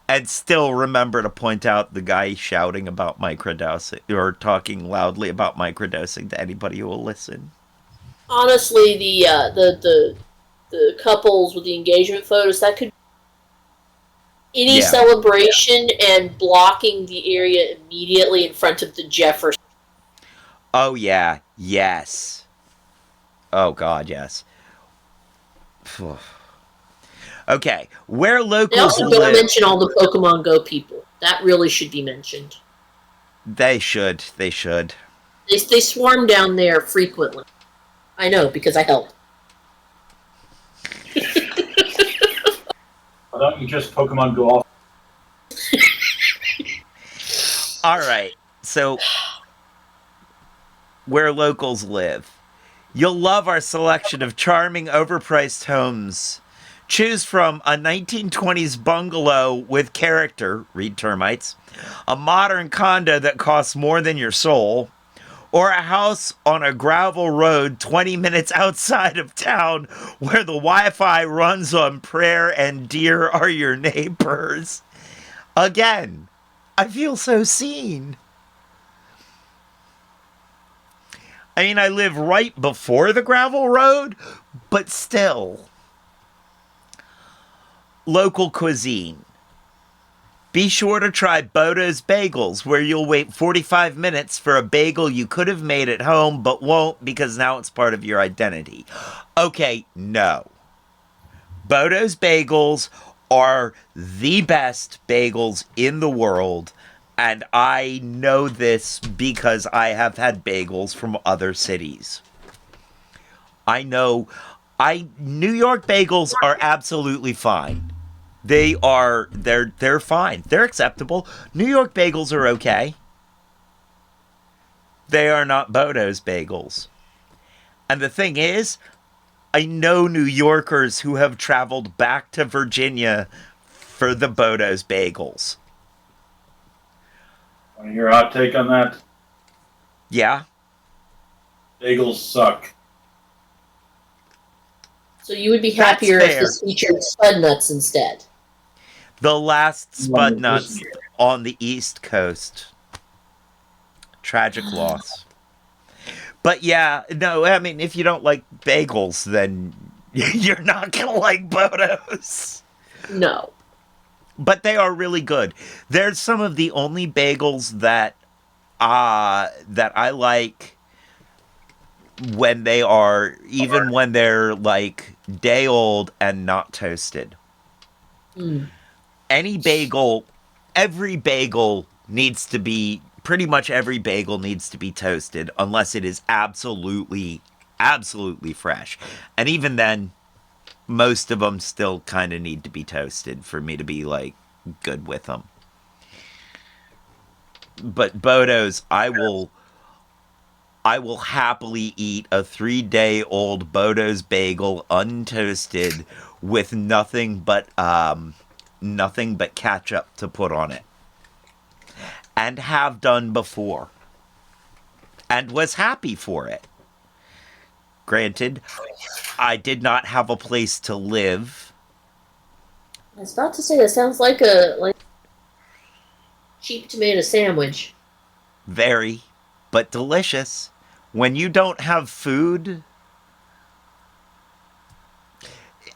and still remember to point out the guy shouting about microdosing or talking loudly about microdosing to anybody who will listen. Honestly, the couples with the engagement photos, that could any celebration and blocking the area immediately in front of the Jefferson. Oh yeah, yes. Oh God, yes. Okay, where locals They also live... don't mention all the Pokemon Go people. That really should be mentioned. They should. They should. They swarm down there frequently. I know, because I help. Why don't you just Pokemon Go off? All right, so where locals live. You'll love our selection of charming, overpriced homes. Choose from a 1920s bungalow with character, read termites, a modern condo that costs more than your soul, or a house on a gravel road 20 minutes outside of town where the Wi-Fi runs on prayer and deer are your neighbors. Again, I feel so seen. I mean, I live right before the gravel road, but still. Local cuisine. Be sure to try Bodo's Bagels, where you'll wait 45 minutes for a bagel you could have made at home, but won't because now it's part of your identity. Okay, no. Bodo's Bagels are the best bagels in the world, and I know this because I have had bagels from other cities. I know... New York bagels are absolutely fine. They're fine. They're acceptable. New York bagels are okay. They are not Bodo's Bagels. And the thing is, I know New Yorkers who have traveled back to Virginia for the Bodo's bagels. Want to hear a hot take on that? Yeah? Bagels suck. So you would be That's happier if fair. this featured Spud Nuts instead. The last Spud Listen Nuts here. on the East Coast. Tragic loss. But yeah, no, I mean, if you don't like bagels, then you're not gonna like Bodo's. No. But they are really good. They're some of the only bagels that I like when they are, even when they're like day old and not toasted. Any bagel, every bagel needs to be, pretty much every bagel needs to be toasted unless it is absolutely fresh. And even then, most of them still kind of need to be toasted for me to be like good with them. But Bodo's, I will happily eat a 3-day-old Bodo's bagel untoasted with nothing but ketchup to put on it. And have done before. And was happy for it. Granted, I did not have a place to live. I was about to say that sounds like a cheap tomato sandwich. Very, but delicious. When you don't have food...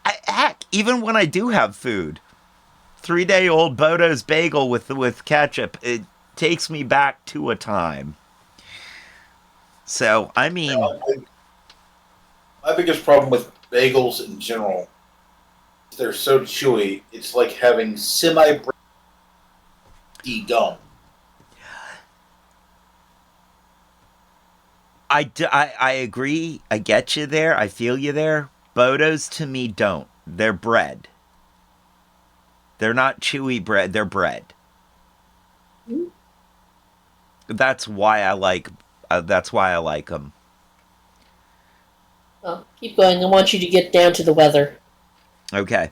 Heck, even when I do have food, 3-day-old Bodo's bagel with ketchup, it takes me back to a time. So, I mean... My biggest problem with bagels in general, they're so chewy, it's like having semi-gum. I agree. I get you there. I feel you there. Bodo's to me don't. They're bread. They're not chewy bread. They're bread. That's why I like. That's why I like them. Well, keep going. I want you to get down to the weather. Okay.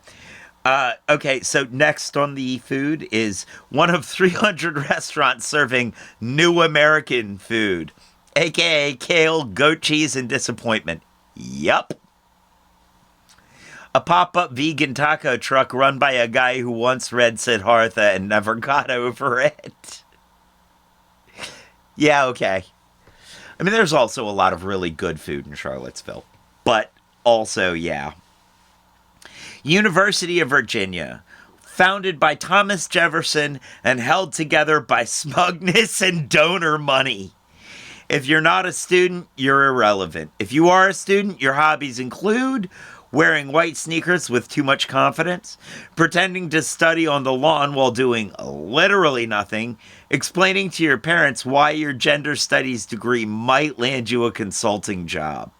Okay, so next on the food is one of 300 restaurants serving new American food, aka kale, goat cheese, and disappointment. Yup. A pop-up vegan taco truck run by a guy who once read Siddhartha and never got over it. Yeah, okay. I mean, there's also a lot of really good food in Charlottesville. But also, yeah. University of Virginia, founded by Thomas Jefferson and held together by smugness and donor money. If you're not a student, you're irrelevant. If you are a student, your hobbies include wearing white sneakers with too much confidence, pretending to study on the lawn while doing literally nothing, explaining to your parents why your gender studies degree might land you a consulting job.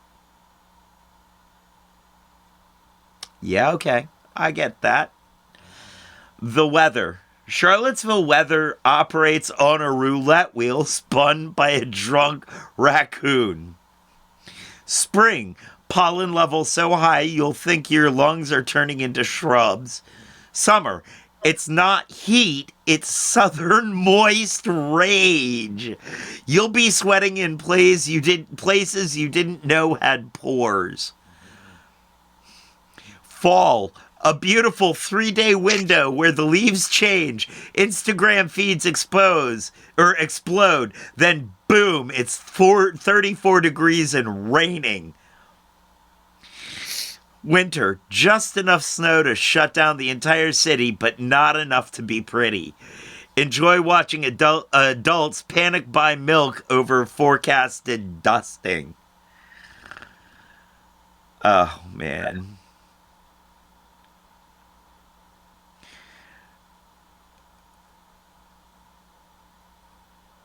Yeah, okay. I get that. The weather. Charlottesville weather operates on a roulette wheel spun by a drunk raccoon. Spring. Pollen level so high you'll think your lungs are turning into shrubs. Summer. It's not heat, it's southern moist rage. You'll be sweating in places you didn't know had pores. Fall, a beautiful 3-day window where the leaves change, Instagram feeds explode, then boom, it's 34 degrees and raining. Winter, just enough snow to shut down the entire city, but not enough to be pretty. Enjoy watching adults panic buy milk over forecasted dusting. Oh, man.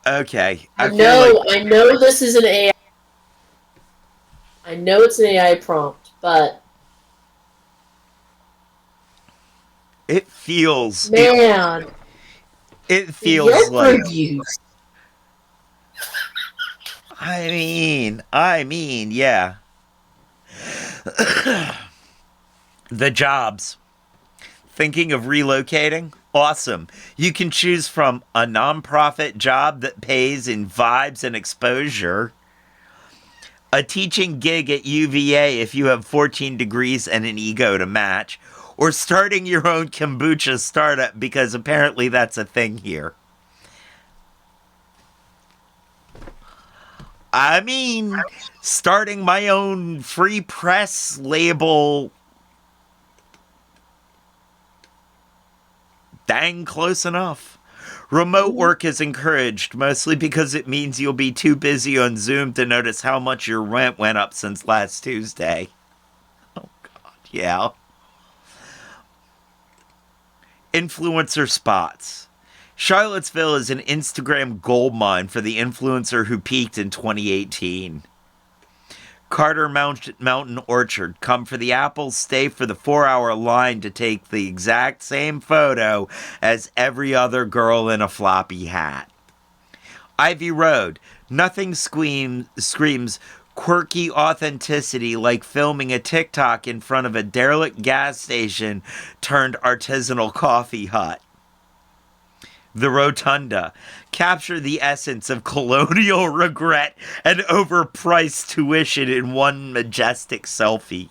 Okay. I know this is an AI. I know it's an AI prompt, but it feels man. It feels like reviews. I mean, yeah. The jobs. Thinking of relocating? Awesome. You can choose from a nonprofit job that pays in vibes and exposure, a teaching gig at UVA if you have 14 degrees and an ego to match, or starting your own kombucha startup because apparently that's a thing here. I mean, starting my own free press label. Dang close enough. Remote work is encouraged, mostly because it means you'll be too busy on Zoom to notice how much your rent went up since last Tuesday. Oh, God, yeah. Influencer spots. Charlottesville is an Instagram goldmine for the influencer who peaked in 2018. Carter Mountain Orchard. Come for the apples, stay for the 4-hour line to take the exact same photo as every other girl in a floppy hat. Ivy Road. Nothing screams quirky authenticity like filming a TikTok in front of a derelict gas station turned artisanal coffee hut. The Rotunda. Capture the essence of colonial regret and overpriced tuition in one majestic selfie.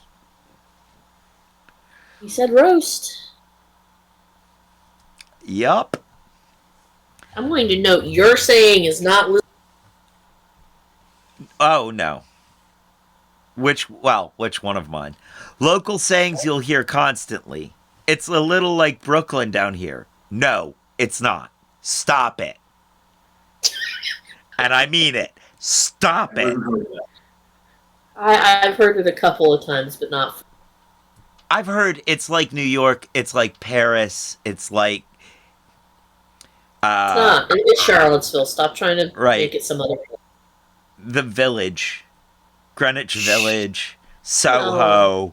He said roast. Yup. I'm going to note your saying is not. Oh, no. Which one of mine? Local sayings you'll hear constantly. It's a little like Brooklyn down here. No, it's not. Stop it. And I mean it. Stop it. I've heard it a couple of times, but not. I've heard it's like New York. It's like Paris. It's like. It's not. It's Charlottesville. Stop trying to make it some other. The Village. Greenwich Village. Soho.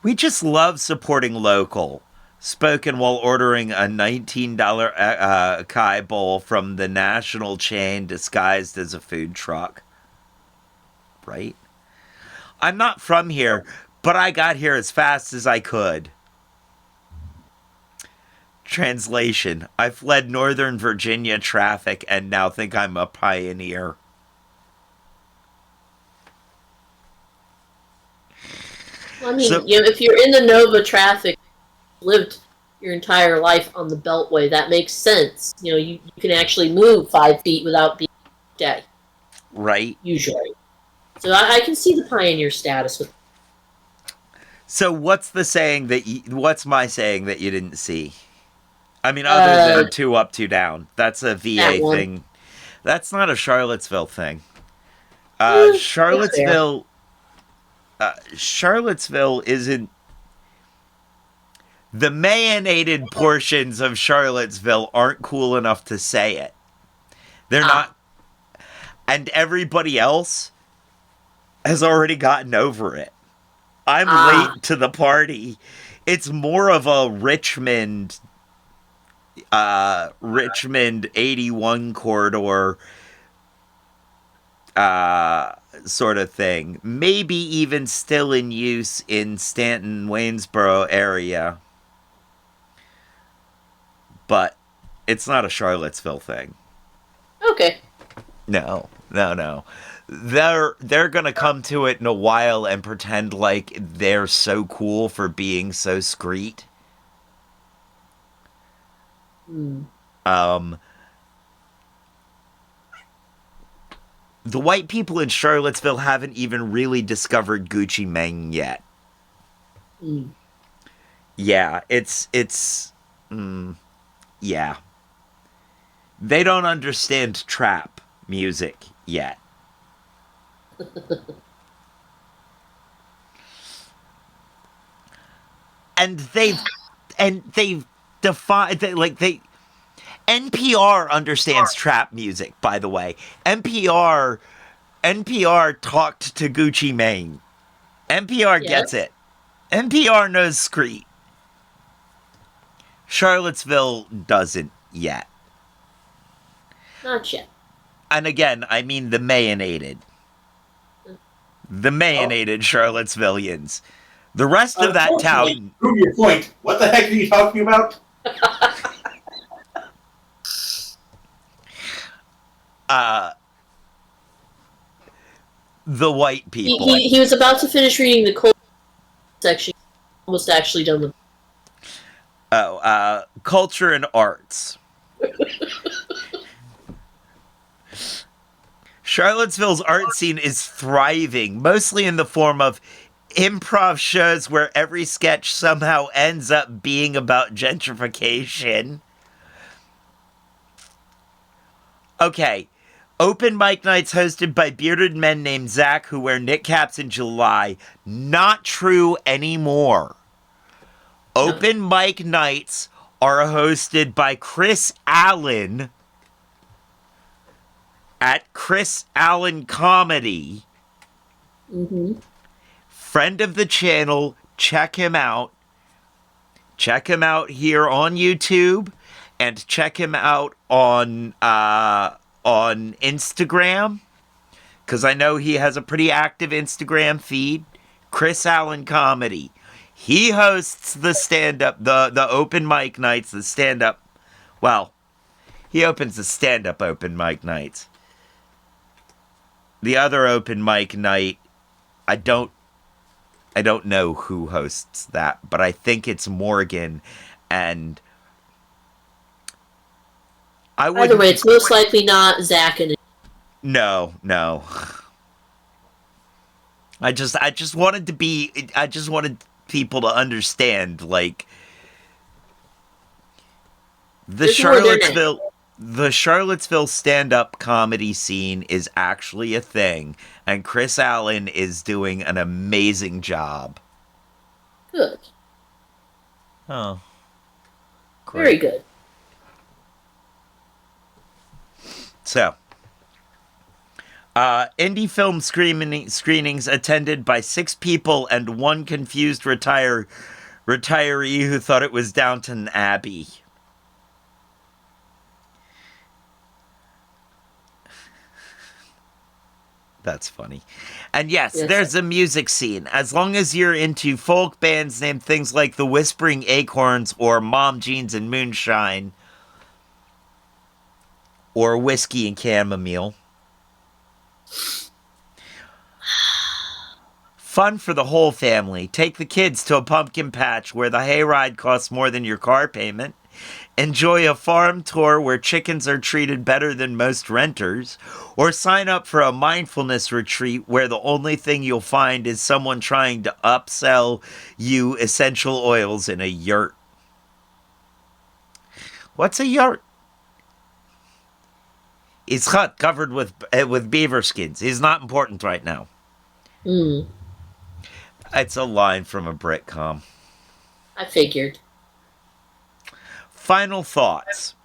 We just love supporting local. Spoken while ordering a $19 acai bowl from the national chain disguised as a food truck. Right? I'm not from here, but I got here as fast as I could. Translation. I fled Northern Virginia traffic and now think I'm a pioneer. Well, I mean, if you're in the Nova traffic, lived your entire life on the Beltway, that makes sense. You can actually move 5 feet without being dead. Right. Usually. So I can see the pioneer status with. So what's my saying that you didn't see? I mean, other than 2 up, 2 down. That's a VA thing. That's not a Charlottesville thing. Charlottesville isn't. The mayonnaised portions of Charlottesville aren't cool enough to say it. They're not. And everybody else has already gotten over it. I'm late to the party. It's more of a Richmond 81 corridor sort of thing. Maybe even still in use in Stanton, Waynesboro area. But it's not a Charlottesville thing. Okay. No. They're gonna come to it in a while and pretend like they're so cool for being so screet. The white people in Charlottesville haven't even really discovered Gucci Mane yet. Yeah, yeah. They don't understand trap music yet. And they've defined, NPR understands trap music, by the way. NPR talked to Gucci Mane. NPR gets it. NPR knows Screet. Charlottesville doesn't yet. Not yet. And again, I mean the mayonnaised. The mayonnaised Charlottesvillians. The rest of that town... Prove your point. What the heck are you talking about? The white people. He was about to finish reading the culture section. Almost actually done with. Culture and arts. Charlottesville's art scene is thriving, mostly in the form of improv shows where every sketch somehow ends up being about gentrification. Okay, open mic nights hosted by bearded men named Zach who wear knit caps in July. Not true anymore. Open mic nights are hosted by Chris Allen at Chris Allen Comedy. Mm-hmm. Friend of the channel, check him out. Check him out here on YouTube, and check him out on Instagram, because I know he has a pretty active Instagram feed. Chris Allen Comedy. He hosts the stand-up, the open mic nights, the stand-up. Well, he opens the stand-up open mic nights. The other open mic night, I don't know who hosts that, but I think it's Morgan, and Either way, it's most likely not Zach and. No. I just wanted people to understand, like, the Charlottesville stand-up comedy scene is actually a thing, and Chris Allen is doing an amazing job. Good. Oh. Great. Very good. So, indie film screenings attended by 6 people and 1 confused retiree who thought it was Downton Abbey. That's funny. And yes, there's a music scene. As long as you're into folk bands named things like the Whispering Acorns or Mom Jeans and Moonshine or Whiskey and Chamomile. Fun for the whole family. Take the kids to a pumpkin patch where the hayride costs more than your car payment. Enjoy a farm tour where chickens are treated better than most renters. Or sign up for a mindfulness retreat where the only thing you'll find is someone trying to upsell you essential oils in a yurt. What's a yurt? It's hut covered with beaver skins. It's not important right now. Mm. It's a line from a Britcom. I figured. Final thoughts.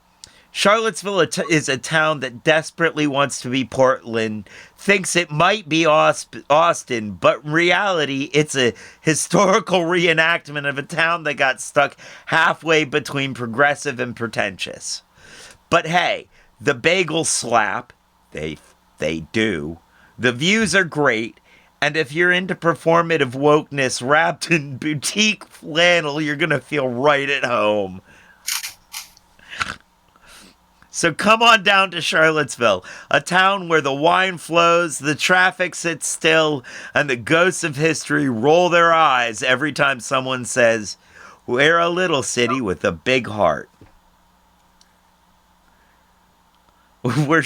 Charlottesville is a town that desperately wants to be Portland, thinks it might be Austin, but in reality, it's a historical reenactment of a town that got stuck halfway between progressive and pretentious. But hey, the bagels slap. They do. The views are great. And if you're into performative wokeness wrapped in boutique flannel, you're going to feel right at home. So come on down to Charlottesville, a town where the wine flows, the traffic sits still, and the ghosts of history roll their eyes every time someone says, "We're a little city with a big heart." We're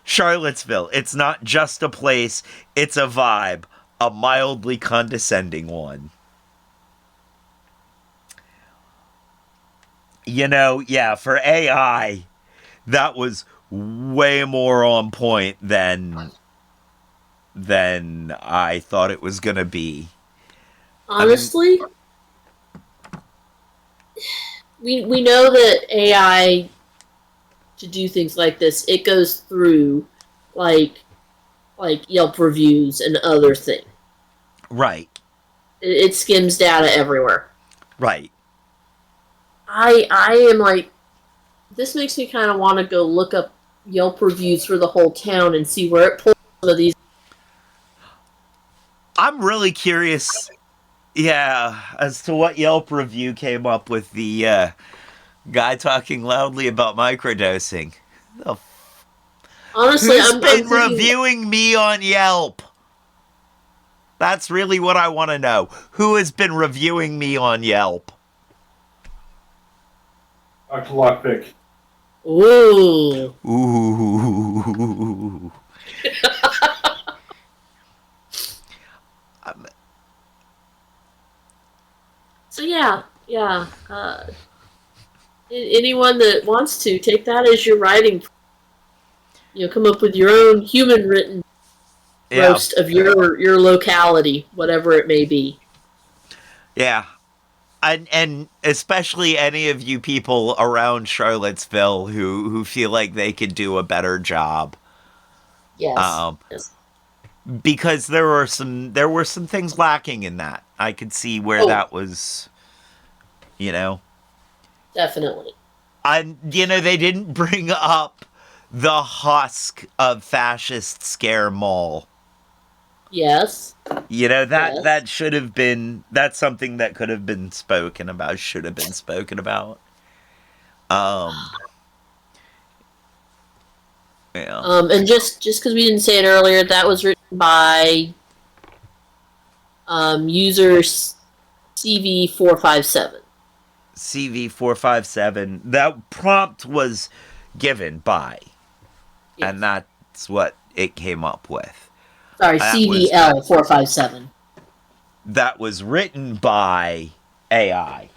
Charlottesville. It's not just a place, it's a vibe, a mildly condescending one. You know, yeah, for AI, that was way more on point than I thought it was going to be. Honestly, we know that AI, to do things like this, it goes through like Yelp reviews and other things. Right. It skims data everywhere. Right. I am like, this makes me kind of want to go look up Yelp reviews for the whole town and see where it pulls some of these. I'm really curious, yeah, as to what Yelp review came up with the guy talking loudly about microdosing. Honestly, Who's I'm been thinking, reviewing me on Yelp? That's really what I want to know. Who has been reviewing me on Yelp? Dr. Lockpick. ooh. Ooh. So yeah. Anyone that wants to take that as your writing, come up with your own human written Yeah. roast of your locality, whatever it may be. Yeah. And especially any of you people around Charlottesville who feel like they could do a better job. Yes. Because there were some things lacking in that. I could see where that was, Definitely. And they didn't bring up the husk of fascist scare mall. Yes. That should have been, that's something that could have been spoken about, should have been spoken about. Yeah. And just because we didn't say it earlier, that was written by user CV457. CV457. That prompt was given by, and that's what it came up with. Sorry, CVL457. That was written by AI.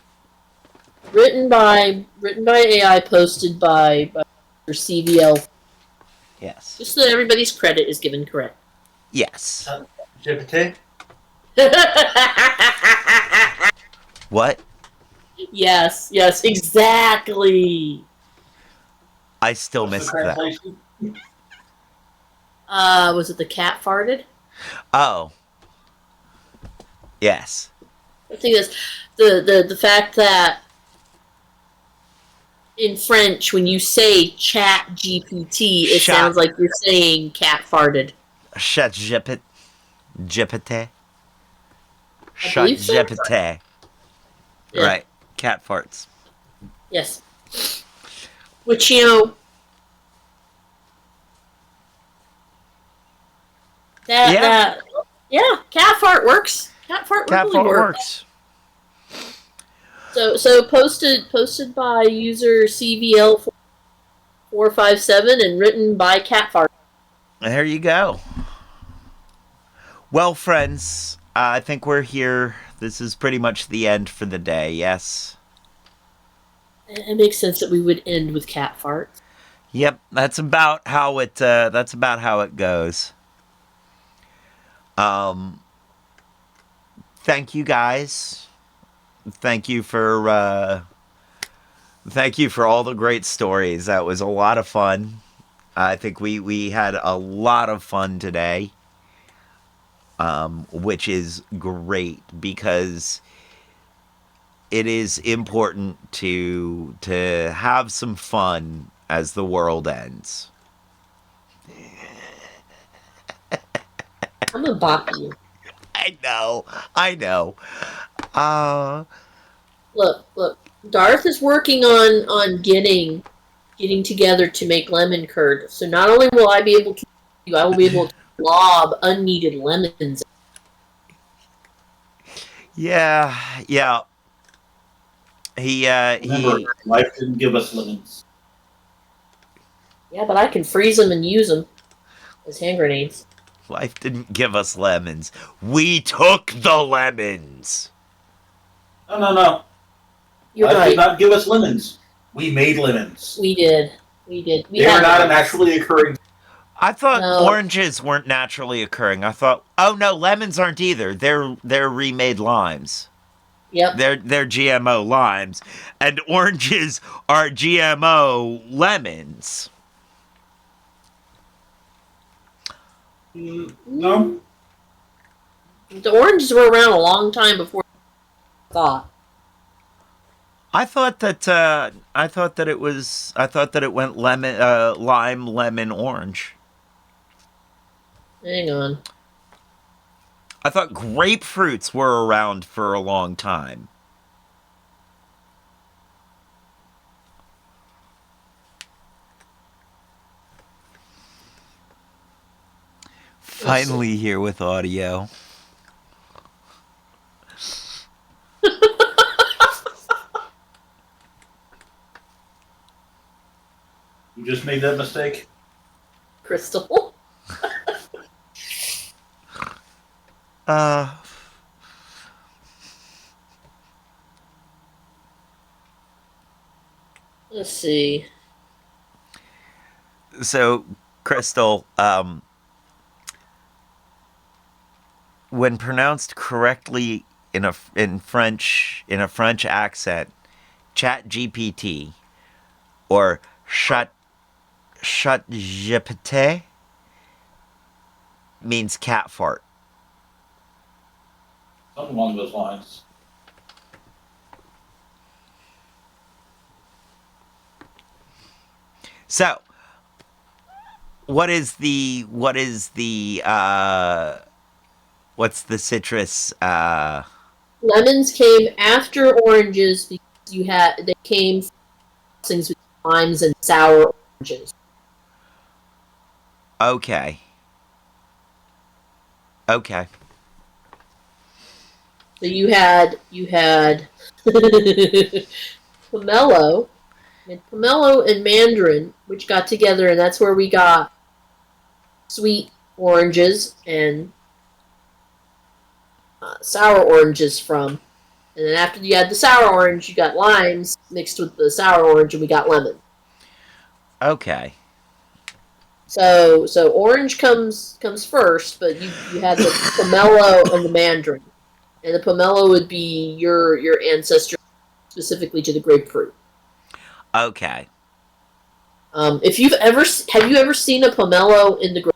Written by AI, posted by CVL. Yes. Just so that everybody's credit is given correct. Yes. GPT? What? Yes, exactly. I still missed that. Was it the cat farted? Oh. Yes. I think that's the fact that in French, when you say chat GPT, it sounds like you're saying cat farted. Chat GPT. GPT. Chat GPT. Yeah. Right. Cat farts. Yes. Which, cat fart works. Cat fart really works. So posted by user CVL457 and written by cat fart. There you go. Well, friends, I think we're here. This is pretty much the end for the day. Yes. It makes sense that we would end with cat farts. Yep, that's about how it. That's about how it goes. Thank you guys. Thank you for all the great stories. That was a lot of fun. I think we had a lot of fun today, which is great because it is important to have some fun as the world ends. I'm gonna bop you. I know. Look. Darth is working on getting together to make lemon curd. So not only will I be able to, I will be able to lob unneeded lemons. Yeah. Remember, life didn't give us lemons. Yeah, but I can freeze them and use them as hand grenades. Life didn't give us lemons. We took the lemons. No. You're Life right. did not give us lemons. We made lemons. We did. They are not a naturally occurring. I thought oranges weren't naturally occurring. I thought, oh no, lemons aren't either. They're remade limes. Yep. They're GMO limes, and oranges are GMO lemons. No. The oranges were around a long time before I thought. I thought that it went lemon, lime, lemon, orange. Hang on. I thought grapefruits were around for a long time. Finally here with audio. You just made that mistake? Crystal. Let's see. So, Crystal, when pronounced correctly in a French accent, Chat GPT or Chat GPT means cat fart. Something along those lines. So, what's the citrus? Lemons came after oranges because they came from things with limes and sour oranges. Okay. So you had pomelo, pomelo and mandarin, which got together, and that's where we got sweet oranges and sour oranges from. And then after you had the sour orange, you got limes mixed with the sour orange, and we got lemon. Okay. So orange comes first, but you had the pomelo and the mandarin, and the pomelo would be your ancestor specifically to the grapefruit. Okay. Have you ever seen a pomelo in the grapefruit?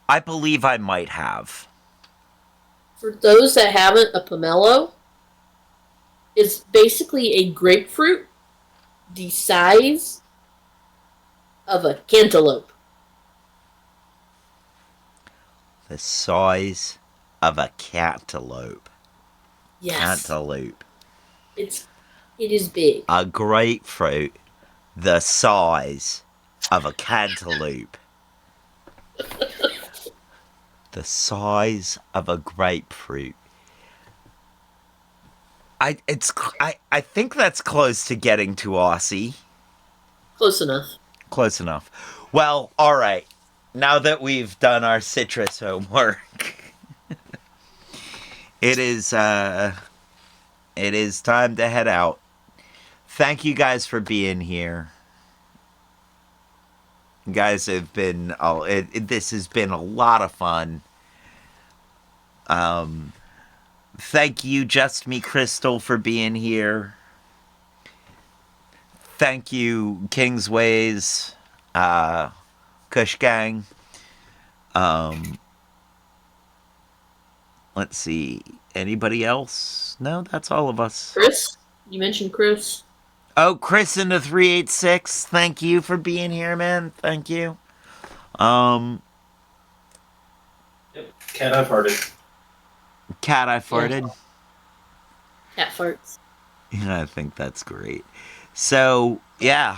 I believe I might have. For those that haven't, a pomelo is basically a grapefruit the size of a cantaloupe. The size of a cantaloupe. Yes. Cantaloupe. It is big. A grapefruit the size of a cantaloupe. The size of a grapefruit. I think that's close to getting to Aussie. Close enough. Close enough. Well, all right. Now that we've done our citrus homework, it is time to head out. Thank you guys for being here. You guys have been this has been a lot of fun. Thank you, Just Me Crystal, for being here. Thank you, Kingsways, Kush Gang. Let's see. Anybody else? No, that's all of us. Chris? You mentioned Chris. Oh, Chris in the 386. Thank you for being here, man. Thank you. Yep. Cat I farted. Cat I farted. Yeah. Cat farts. Yeah, I think that's great. So, yeah.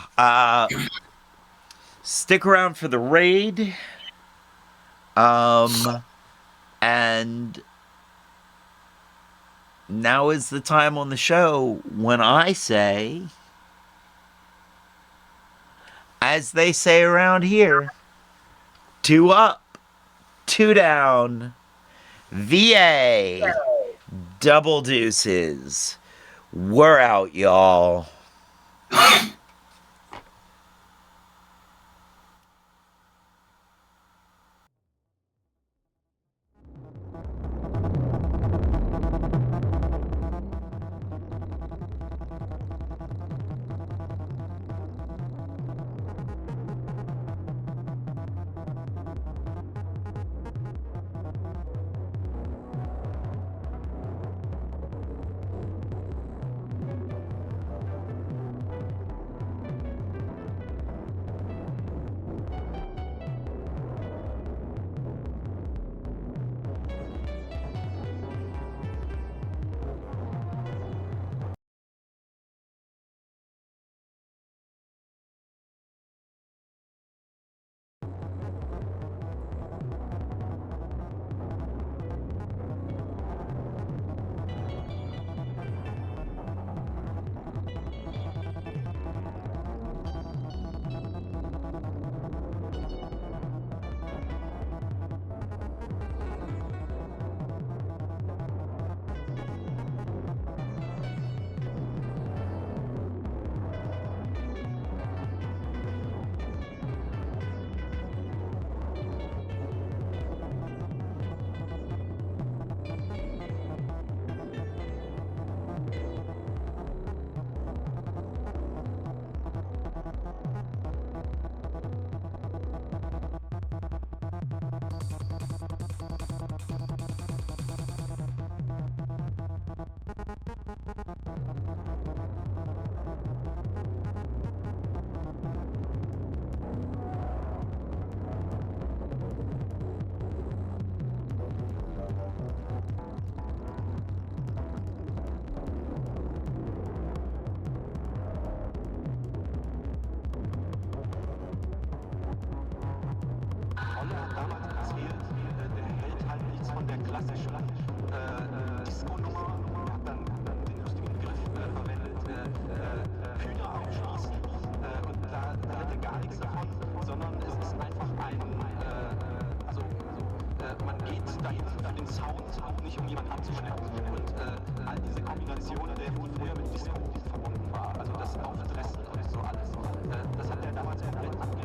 Stick around for the raid. And now is the time on the show when I say, as they say around here, 2 up, 2 down, VA, double deuces. We're out, y'all. klassische Disco-Nummer. Er hat dann den lustigen Begriff verwendet, Hühner aufschließen. Und da hat er gar nichts davon, sondern es ist einfach man geht dahin für den Sound, auch nicht um jemanden abzuschleppen. Und all diese Kombinationen, die vorher mit Disco verbunden war, also das Aufdressen und so alles, das hat er damals komplett abgelehnt.